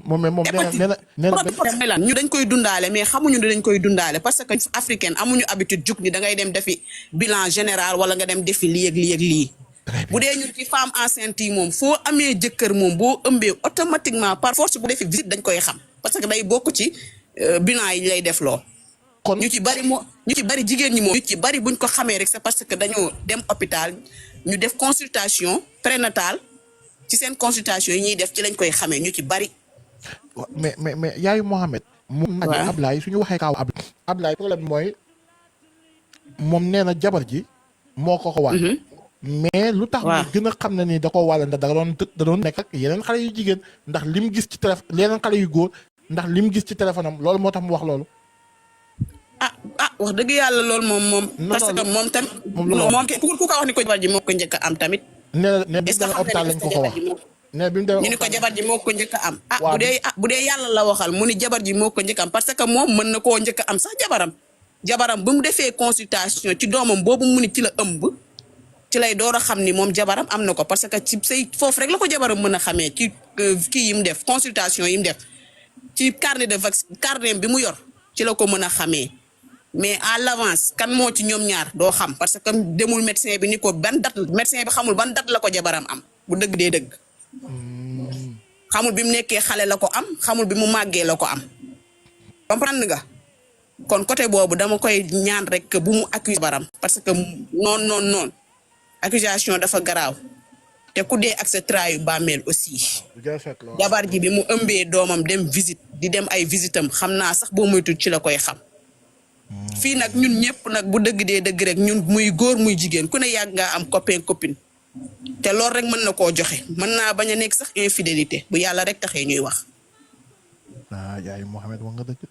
moom nee na ñu dañ koy dundaale mais xamuñu ne dañ koy dundaale parce que africaine amuñu habitude jug ni da ngay dem defi bilan général wala nga dem defi lii ak lii ak lii bu dee ñun ci femme enceinte yi moom foo amee jëkkër moom boo ëmbee automatiquement par force bu defee visite dañ koy xam parce que day bokk ci bilan yi lay def loo kon ñu ci bari jigéen ñi moom ñu ci bari buñ ko xamee rek c'est parce que dañoo dem hôpital ñu def consultation prénatale ci seen consultation yi ñuy def ci lañ koy xamee ñu ci bari. mais yaayu Mohamed. moom nag Ablaye suñu waxee kaaw Ablaye problème bi mooy moom nee na jabar ji moo ko wàll. mais lu tax mu gën a xam ne ni da ko wàll ndax da doon nekk ak yeneen xale yu jigéen ndax lim gis ci téléphone yeneen xale yu góor ndax lim gis ci téléphone am loolu moo tax mu wax loolu. wax dëgg yàlla loolu moom. parce que moom tamit. moom ku ko wax ni ko jabar ji moo ko njëkk a am tamit. nee na bi mu demee hôpital lañ ko wax. nee bi mu demee ñu ni ko jabar ji moo ko njëkk a am. bu dee yàlla la waxal mu ni jabar ji moo ko njëkk a am parce que moom mën na koo njëkk a am sax jabaram bu mu defee consultation ci doomam boobu mu ni ci la ëmb. ci lay door a xam ni moom jabaram am na ko parce que ci say foofu rek la ko jabaram mën a xamee ci kii yi mu def consultation yi mu def ci carnet de vaccin carnet bi mu yor ci la ko mën a xamee mais à l'avance kan moo ci ñoom ñaar doo xam parce que demul médecin bi ni ko ban date médecin bi xamul ban date la ko jabaram am bu dëgg dee dëgg xamul bi mu nekkee xale la ko am xamul bi mu màggee la ko am comprendre nga kon côté boobu dama koy ñaan rek bu mu accuser jabaram parce que noonu accusation dafa garaaw te ku dee ak sa trayu bàmmeel aussi jabar ji bi mu ëmbee doomam dem visite di dem ay visitam xam naa sax boo moytul ci la koy xam fii nag ñun ñëpp nag bu dëgg dee dëgg rek ñun muy góor muy jigéen ku ne yàgg ngaa am copain copine te loolu rek mën na koo joxe mën naa bañ a nekk sax infidélité bu yàlla rek taxee ñuy wax yaay Mohamed wax nga dëgg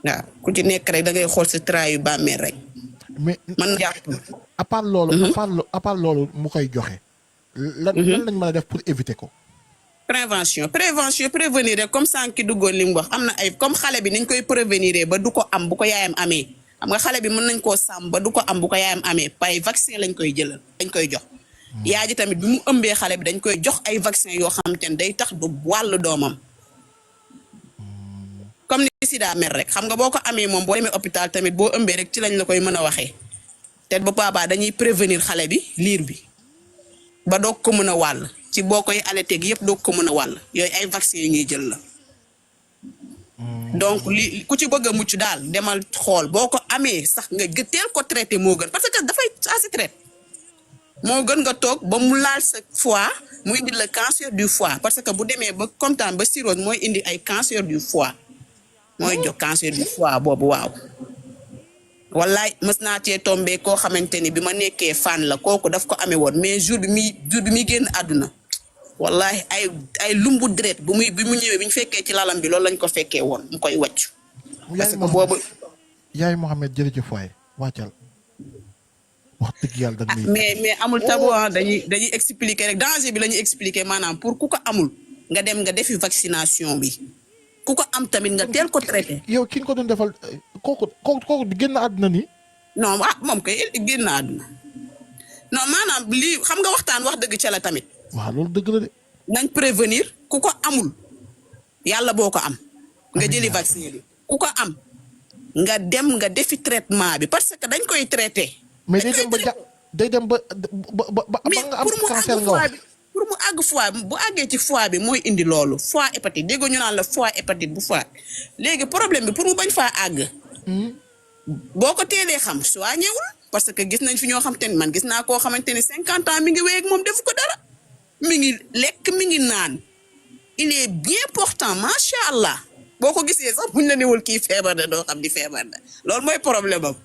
waaw ku ci nekk rek da ngay xool sa trayu bàmmeel rek mais man jàpp à part loolu à part loolu mu koy joxe lan lañ mën a def pour éviter ko prévenir rek comme sànq ki duggoon li mu wax am na ay comme xale bi niñ koy prévenir ba du ko am bu ko yaayam amee xam nga xale bi mën nañ koo sàmm ba du ko am bu ko yaayam amee pay vaccin lañ koy jëlal dañ koy jox yaay ji tamit bi mu ëmbee xale bi dañ koy jox ay vaccin yoo xam te ne day tax du wàll doomam comme ni sida mel rek xam nga boo ko amee moom boo demee hôpital tamit boo ëmbee rek ci lañ la koy mën a waxee te ba papa dañuy prévenir xale bi liir bi ba doog ko mën a wàll ci boo koy allaité gi yëpp doog ko mën a wàll yooyu ay vaccin yu ñuy jël la donc li ku ci bëgg a mucc daal demal xool boo ko amee sax nga teel ko traité moo gën parce que dafay ça se traite moo gën nga toog ba mu laal sa foie mu indi la cancer du foie parce que bu demee ba kontaan ba cirrhose mooy indi ay cancer du foie mooy jox cancer du foie boobu waaw wallaay mës naa cee tombé koo xamante ni bi ma nekkee fan la kooku daf ko amee woon mais jour bi muy génn àdduna wallahi ay lumbu deret bi mu ñëwee bi ñu fekkee ci lalam bi loolu lañ ko fekkee woon mu koy wàcc parce que boobu yaay Mohamed jërëjëf waay wàccal wax dëgg yàlla da mais amul tabou dañuy expliquer rek danger bi la ñuy expliquer maanaam pour ku ko amul nga dem nga defi vaccination bi ku ko am tamit nga teel ko traité. yow ki nga ko doon defal kooku génn àdduna ni non moom kay génn àdduna non maanaam lii xam nga waxtaan wax dëgg ca la tamit. waaw loolu dëgg la de. nañ prévenir ku ko amul yàlla boo ko am. nga jëli vaccin bi ku ko am nga dem nga defi traitement bi parce que dañ koy traité. mais day dem ba nga am cancer nga wax. pour mu àgg foie bu àggee ci foie bi mooy indi loolu foie hépatite déggoo ñu naan la foie hépatite bu foie léegi problème bi pour mu bañ faa àgg. boo ko teelee xam soit ñëwul parce que gis nañ fi ñoo xam te ne man gis naa koo xamante ne 50 ans mi ngi wéy ak moom defu ko dara mi ngi lekk mi ngi naan il est bien portant macha allah boo ko gisee sax buñ la newul kii feebar na doo xam di feebar na loolu mooy problème am.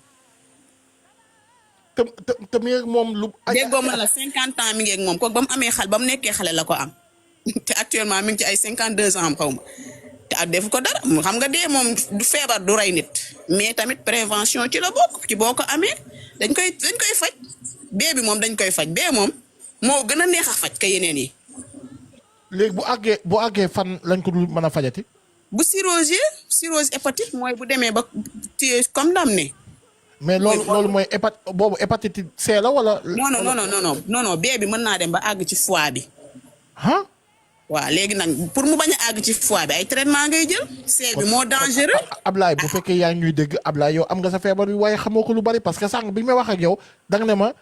te mi ngi ak moom lu. déggoo ma la 50 ans mi ngi ak moom kooku ba mu amee xale ba mu nekkee xale la ko am te actuellement mi ngi ci ay 52 ans am xaw ma te ak defu ko dara xam nga dee moom du feebar du rey nit mais tamit prévention ci la bokk ci boo ko amee dañ koy faj bee bi moom dañ koy faj bee moom moo gën a neex a faj ka yeneen yi. léegi bu àggee fan lañ ko dul mën a fajati. bu cirrhose hépatite mooy bu demee ba téye comme ndam ne. mais loolu mooy hépatite C la wala. non bee bi mën naa dem ba àgg ci foie bi. ah. waaw léegi nag pour mu bañ a àgg ci foie bi ay traitement ngay jël. C bi moo dangereux. Ablaye bu fekkee yaa ngi ñuy dégg Ablaye yow am nga sa feebar bi waaye xamoo ko lu bari parce que sànq bi may wax ak yow danga ne ma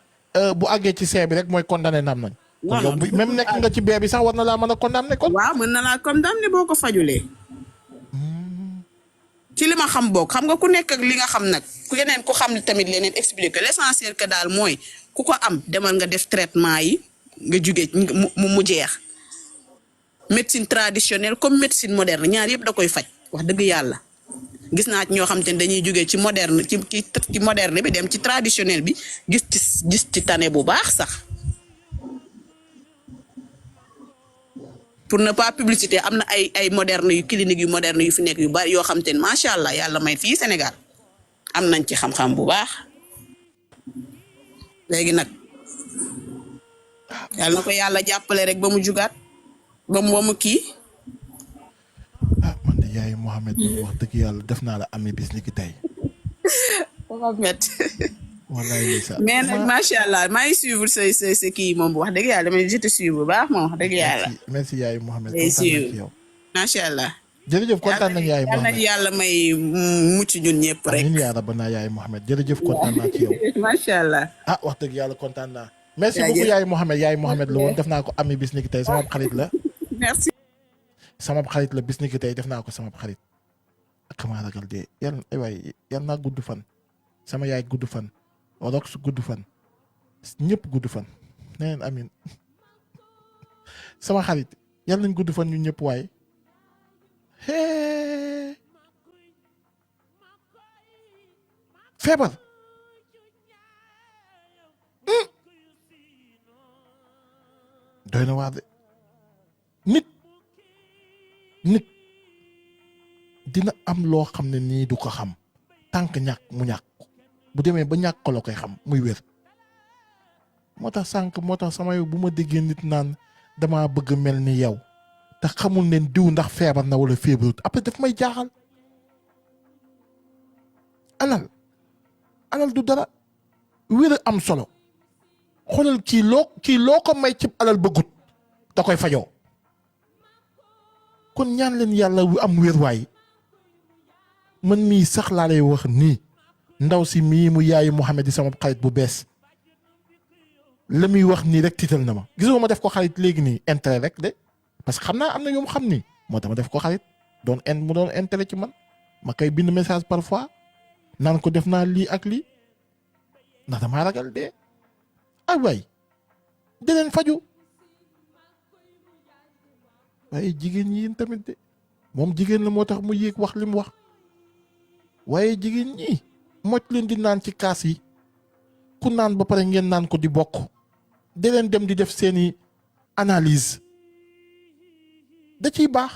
bu àggee ci see bi rek mooy condamné naam nañ. kon non yow même nekk nga ci bee bi sax war na laa mën a condamné kon. waaw mën na laa condamné boo ko fajulee. ci li ma xam boog xam nga ku nekk ak li nga xam nag ku yeneen ku xam tamit leneen expliqué l'essentiel que daal mooy ku ko am demal nga def traitement yi nga jugee mu jeex. médecine traditionnelle comme médecine moderne ñaar yëpp da koy faj wax dëgg yàlla gis naa ci ñoo xam te ne dañuy jugee ci moderne ci moderne bi dem ci traditionnel bi gis ci tane bu baax sax. pour ne pas publicité am na ay moderne yu clinique yu moderne yu fi nekk yu bari yoo xam te ne macha allah yàlla may fii Sénégal am nañ ci xam-xam bu baax léegi nag yàlla na ko yàlla jàppale rek ba mu jugaat ba mu kii. man de yaay Mohamed wax dëgg yàlla def naa la ami bis ni ki tey. Mohamed. wallaay sa mais nag macha allah maa ngi suivre sa kii moom wax dëgg yàlla damay jot a suivre bu baax moom wax dëgg yàlla. merci yaay Mohamed day kontaan nañ ci suivre yow. macha allah. jërëjëf kontaan nañ yaay Mohamed yàlla may mucc ñun ñëpp rek. amiin yaa rabbana yaay Mohamed jërëjëf kontaan naa ci yow. macha allah. wax dëgg yàlla kontaan naa. merci beaucoup yaay Mohamed la woon def naa ko ami bis ni ki tey sama xarit la. merci. sama xarit la bis ni ki tey def naa ko sama xarit. ak maa ragal de yal naa gudd fan. sama yaay gudd fan. Rox gudd fan. ñëpp gudd fan. nee neen amin sama xarit yal nañ gudd fan ñun ñëpp waaye. feebar. doy na waar de nit dina am loo xam ne nii du ko xam tànk ñàkk mu ñàkk bu demee ba ñàkk ko la koy xam muy wér moo tax sama yow bu ma déggee nit naan dama bëgg mel ni yow te xamul ne diw ndax feebar na wala feebarut après daf may jaaxal alal du dara wér am solo xoolal kii loo ko may ci alal bëggut da koy fajoo kon ñaan leen yàlla am wér waay man mii sax laa lay wax nii ndaw si mii mu yaayu Mouhamed di sama xarit bu bees la muy wax nii rek tiital na ma gisoo ma def ko xarit léegi nii intérêt rek de parce que xam naa am na ñoom xam ni moo tax ma def ko xarit mu doon intérêt ci man ma koy bind message parfois naan ko def naa lii ak lii ndax damaa ragal de ay waay di leen faju waaye jigéen ñi yéen tamit de moom jigéen la moo tax mu yéeg wax li mu wax waaye jigéen ñi mocc leen di naan ci kaas yi ku naan ba pare ngeen naan ko di bokk di leen dem di def seeni analyse da ciy baax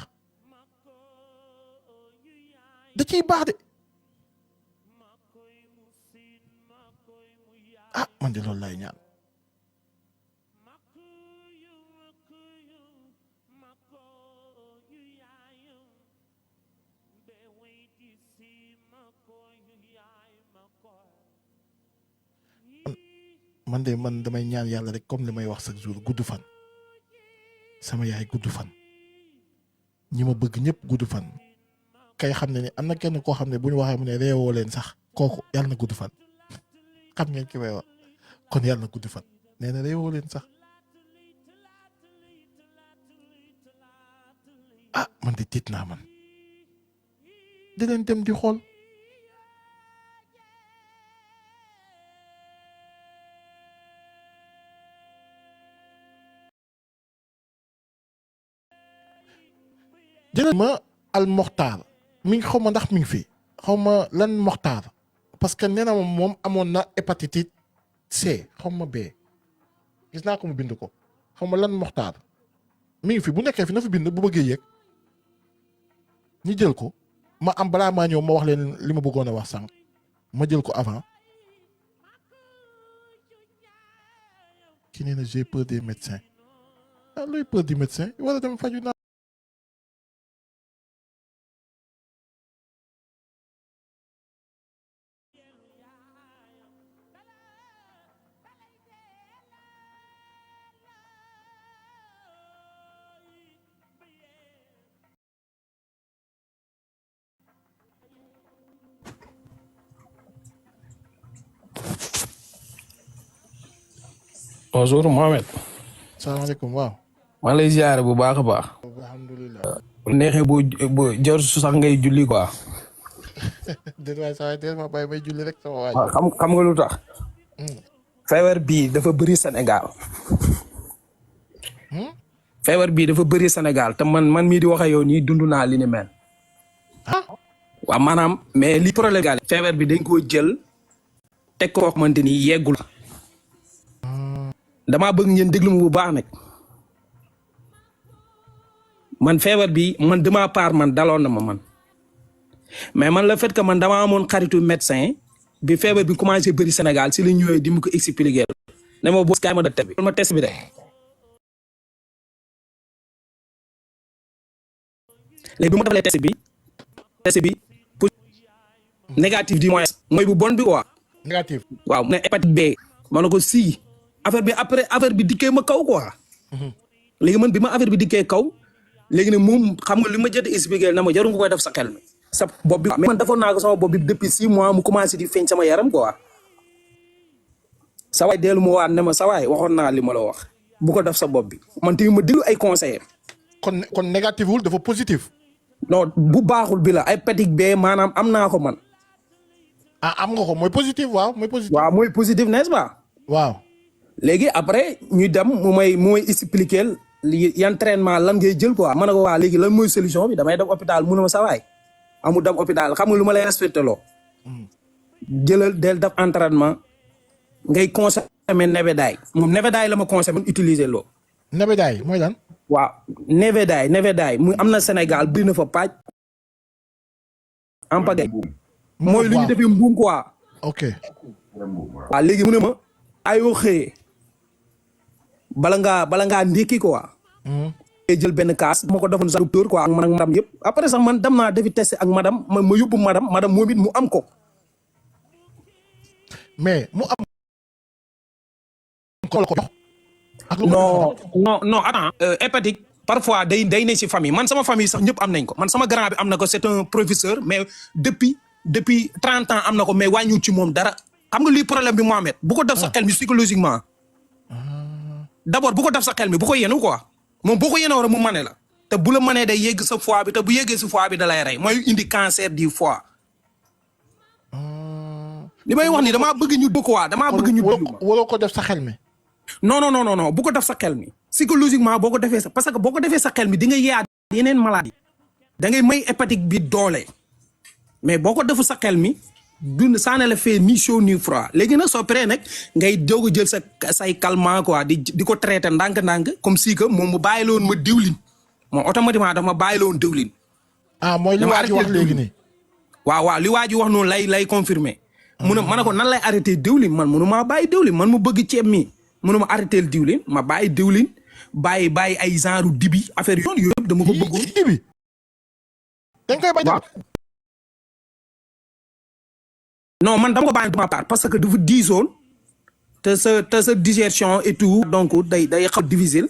de man de loolu lay ñaan man damay ñaan yàlla rek comme li may wax chaque jour gudd fan sama yaay gudd fan ñi ma bëgg ñëpp gudd fan kay xam ne ni am na kenn koo xam ne bu ñu waxee mu ne réewoo leen sax kooku yàlla na gudd fan xam ngeen ki may wax kon yàlla na gudd fan nee na réewoo leen sax man di tiit naa man di leen dem di xool jëlal ma al moxtaar mi ngi xaw ma ndax mi ngi fi xaw ma lan moxtaar parce que nee na moom amoon na hépatite C xaw ma B gis naa ko mu bind ko xaw ma lan moxtaar mi ngi fi bu nekkee fi na fi bind bu bëggee yéeg ñi jël ko ma am balaa maa ñëw ma wax leen li ma bëggoon a wax sànq ma jël ko avant ki nee na j'ai peur des médecins looy peur des médecins wala dem faju naa bonjour Mohamed. salaamaaleykum waaw. maa ngi lay ziare bu baax a baax. alhamdulilah. bu neexee boo jor su sax ngay julli quoi. déedéet waay saa waay ma bàyyi may julli rek sama waay. waaw xam nga lu tax. feebar bii dafa bëri Sénégal. feebar bii dafa bëri Sénégal te man mii di wax ak yow nii dund naa li ni mel. waaw maanaam mais li problème gaal feebar bi dañ koo jël teg ko xamante ni yeggul. damaa bëgg ngeen déglu ma bu baax nag. man feebar bi man de ma part man daloon na ma man mais man le fait que man dama amoon xaritu médecin bi feebar bi commencé bëri Sénégal si la ñëwee di mu ko expliquer ne ma boo kaay ma def ma test bi de léegi bi ma defalee test bi pour négatif du moins mooy bu bon bi quoi. négatif waaw ne hépatite B ma ne ko si affaire bi après affaire bi dikkee ma kaw quoi. léegi man bi ma affaire bi dikkee kaw. léegi nag moom xam nga li ma jot a expliqué na ma jarul nga koy def sa xel mi sa bopp bi mais man defoon naa ko sama bopp bi depuis 6 mois mu commencé di feeñ sama yaram quoi sa waay dellu ma waat ne ma sa waay waxoon naa li ma la wax bu ko def sa bopp bi man tamit ma déglu ay conseillers. kon négatif wul dafa positif. non bu baaxul bi la ay hépatite B maanaam am naa ko man. am nga ko mooy positif waaw mooy positif. waaw mooy positif n'est-ce pas. waaw. léegi après ñu dem mu may expliquer yan traitement lan ngay jël quoi ma ne ko waa léegi lan mooy solution bi damay dem hôpital mu ne ma sa waay amul dem hôpital xam nga lu ma lay respecté loo jëlal del def entraînement ngay consommer nebedaay moom nebedaay la ma consommer utiliser loo. nebedaay mooy lan. waaw nebedaay mu am na Sénégal bëri na fa paaj en pagaille mooy lu ñu defee mbuum quoi. ok. waaw léegi mu ne ma ayoo xëyee bala ngaa ndékki quoi. jël benn kaas ma ko defoon sax docteur quoi ak man ak madame yëpp après sax man dem naa defi test ak madame ma yóbbu madame moom it mu am ko. mais mu am. non attends. hépatique parfois day ne si famille man sama famille sax ñëpp am nañ ko man sama grand bi am na ko c'est un professeur mais depuis 30 ans am na ko mais wàññiwut ci moom dara xam nga luy problème bi Mohamed bu ko def sa xel mi psychologiquement. d'abord bu ko def sa xel mi bu ko yenu quoi moom boo ko yenoo rek mu mane la te bu la manee day yegg sa foie bi te bu yeggee si foie bi da lay rey mooy indi cancer du foie. li may wax ni damaa bëgg ñu dugg quoi damaa bëgg ñu dugg ma. waroo ko def sa xel mi. non bu ko def sa xel mi psychologiquement boo ko defee sa parce que boo ko defee sa xel mi di nga yaat yeneen maladie da ngay may hépatique bi doole mais boo ko defu sa xel mi dund saa ne la fee ni chaud ni froid léegi nag soo paree nag ngay doog a jël say calmant quoi di ko traité ndànk-ndànk comme si que moom mu bàyyi la woon ma diwlin moom automatiquement dafa ma bàyyi la woon diwlin. mooy li waa ji wax léegi nii. waaw li waa ji wax noonu lay confirmer. mu ne ma ne ko nan lay arrêté diwlin man munu maa bàyyi diwlin man mu bëgg ceeb mi munu ma arrêté diwlin ma bàyyi diwlin bàyyi ay genre dibi affaire yooyu yëpp dama ko bëggoon. dibi dañ koy bañ. non man dama ko bàyyi de ma part parce que dafa diisoon te sa digestion et tout donc day xaw difficile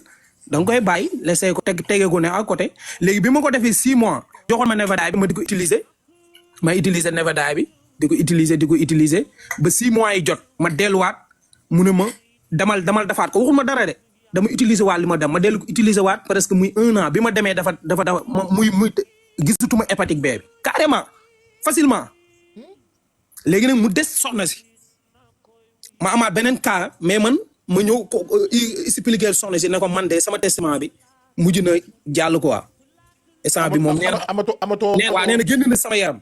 da nga koy bàyyi laisser ko tege ko ne à côté léegi bi ma ko defee 6 mois joxoon ma nevedaay bi ma di ko utiliser ma utiliser nevedaay bi di ko utiliser ba 6 mois yi jot ma delluwaat mu ne ma demal defaat ko waxul ma dara de dama utiliser waat li ma dem ma dellu ko utiliser waat presque muy 1 an bi ma demee dafa muy gisatuma hépatique B bi carrément facilement. léegi nag mu des soxna si ma amaat beneen cas mais man ma ñëw ko expliquer soxna si ne ko man de sama testament bi mujj na jàll quoi. instant bi moom nee na amatoo nee na génn na sama yaram.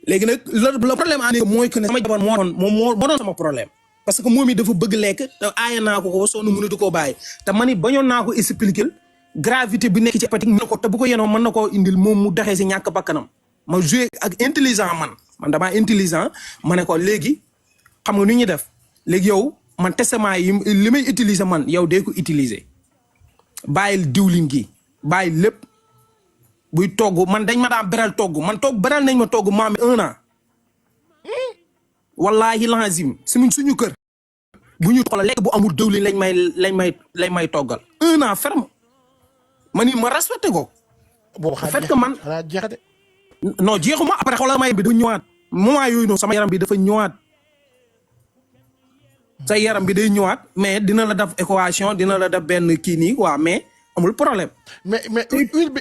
léegi nag le problème en est mooy que ne sama jabar moo doon sama problème. parce que moom it dafa bëgg lekk te aaye naa ko soo nu mënatu koo bàyyi te man it bañoon naa ko expliquer gravité bi nekk ci hépatique mën na ko te bu ko yenoo mën na koo indil moom mu doxee si ñàkk bakkanam ma joué ak intelligent man damaa intelligent ma ne ko léegi xam nga nu ñuy def léegi yow man testament yi li may utiliser man yow dee ko utiliser bàyyil diwlin gi bàyyil lépp buy togg man dañ ma daan beral togg man beral nañ ma togg maam 1 an wallaahi lazim suñu kër bu ñu xoolal lekk bu amul diwlin lañ may toggal 1 an ferme man it ma respecté ko. boobu fait que man xanaa jeex de. non jeexuma après xoolal may bi dafa ñëwaat moment yooyu noonu sama yaram bi dafa ñëwaat. sa yaram bi day ñëwaat mais dina la def équation dina la def benn kii nii quoi mais amul problème. mais huile bi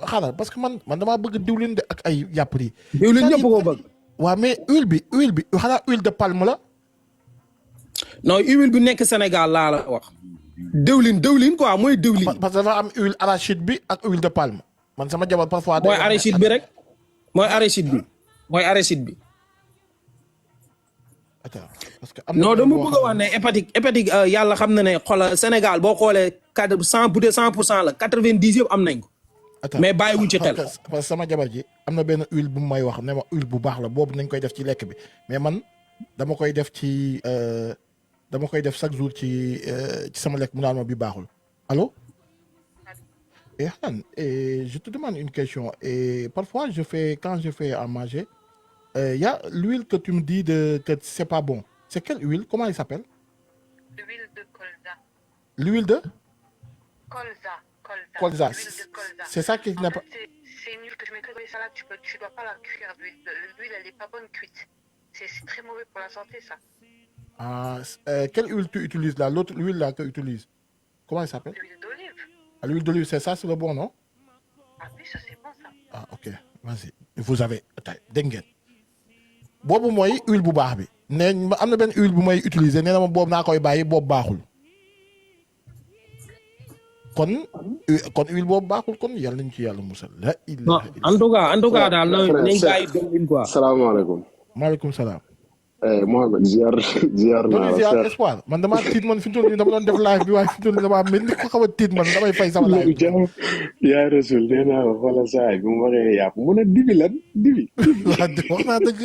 xaaral parce que man damaa bëgg diwlin de ak ay yàpp yi. diwlin ñëpp ko bëgg. waaw mais huile bi xanaa huile de palme la. non huile bi nekk Sénégal laa la wax. diwlin quoi mooy diwlin. parce que dafa am huile arachide bi ak huile de palme man sama jabar parfois. mooy arachide bi rek mooy arachide bi. parce que non dama bëgg a wax ne hépatique yàlla xam na ne xoolal Sénégal boo xoolee 100% la 90 yëpp am nañ ko. mais bàyyiwuñ ci xel. parce que sama jabar ji am na benn huile bu may wax ne ma huile bu baax la boobu nañ koy def ci lekk bi mais man dama koy def chaque jour ci sama lekk mu naan ma bi baaxul allo. Et je te demande une question et parfois quand je fais à manger. Y a l'huile que tu me dis que c'est pas bon. C'est quelle huile? Comment elle s'appelle? L'huile de colza. L'huile de? Colza. Colza. C'est ça qui n'est pas... C'est une huile que je mettrais dans les salades. Tu dois pas la cuire. L'huile, elle est pas bonne cuite. C'est très mauvais pour la santé, ça. Ah, quelle huile tu utilises là? L'autre huile là que tu utilises? Comment elle s'appelle? L'huile d'olive. Ah, l'huile d'olive, c'est ça, c'est le bon, non? Ah oui, ça c'est bon, ça. Ah, ok. Vas-y. Vous avez... dégg ngeen. boobu mooy huile bu baax bi nee am na benn huile bu may utiliser nee na ma boobu naa koy bàyyi boobu baaxul kon huile boobu baaxul kon yàlla nañ ci yàlla musal la non en tout cas daal nañ bàyyi diwlin quoi. salaamaaleykum. maaleykum salaam. Mohamed ziar naa ziar espoir man damaa tiit man fi mu toll nii dama doon def live bi waaye fi mu toll nii damaa mel ni ko xaw a tiit man damay fay sama live bi. yaa Rasul nee naa la xoolal saa yi bi mu waxee yàpp mu ne dibi lan dibi. wax naa dëgg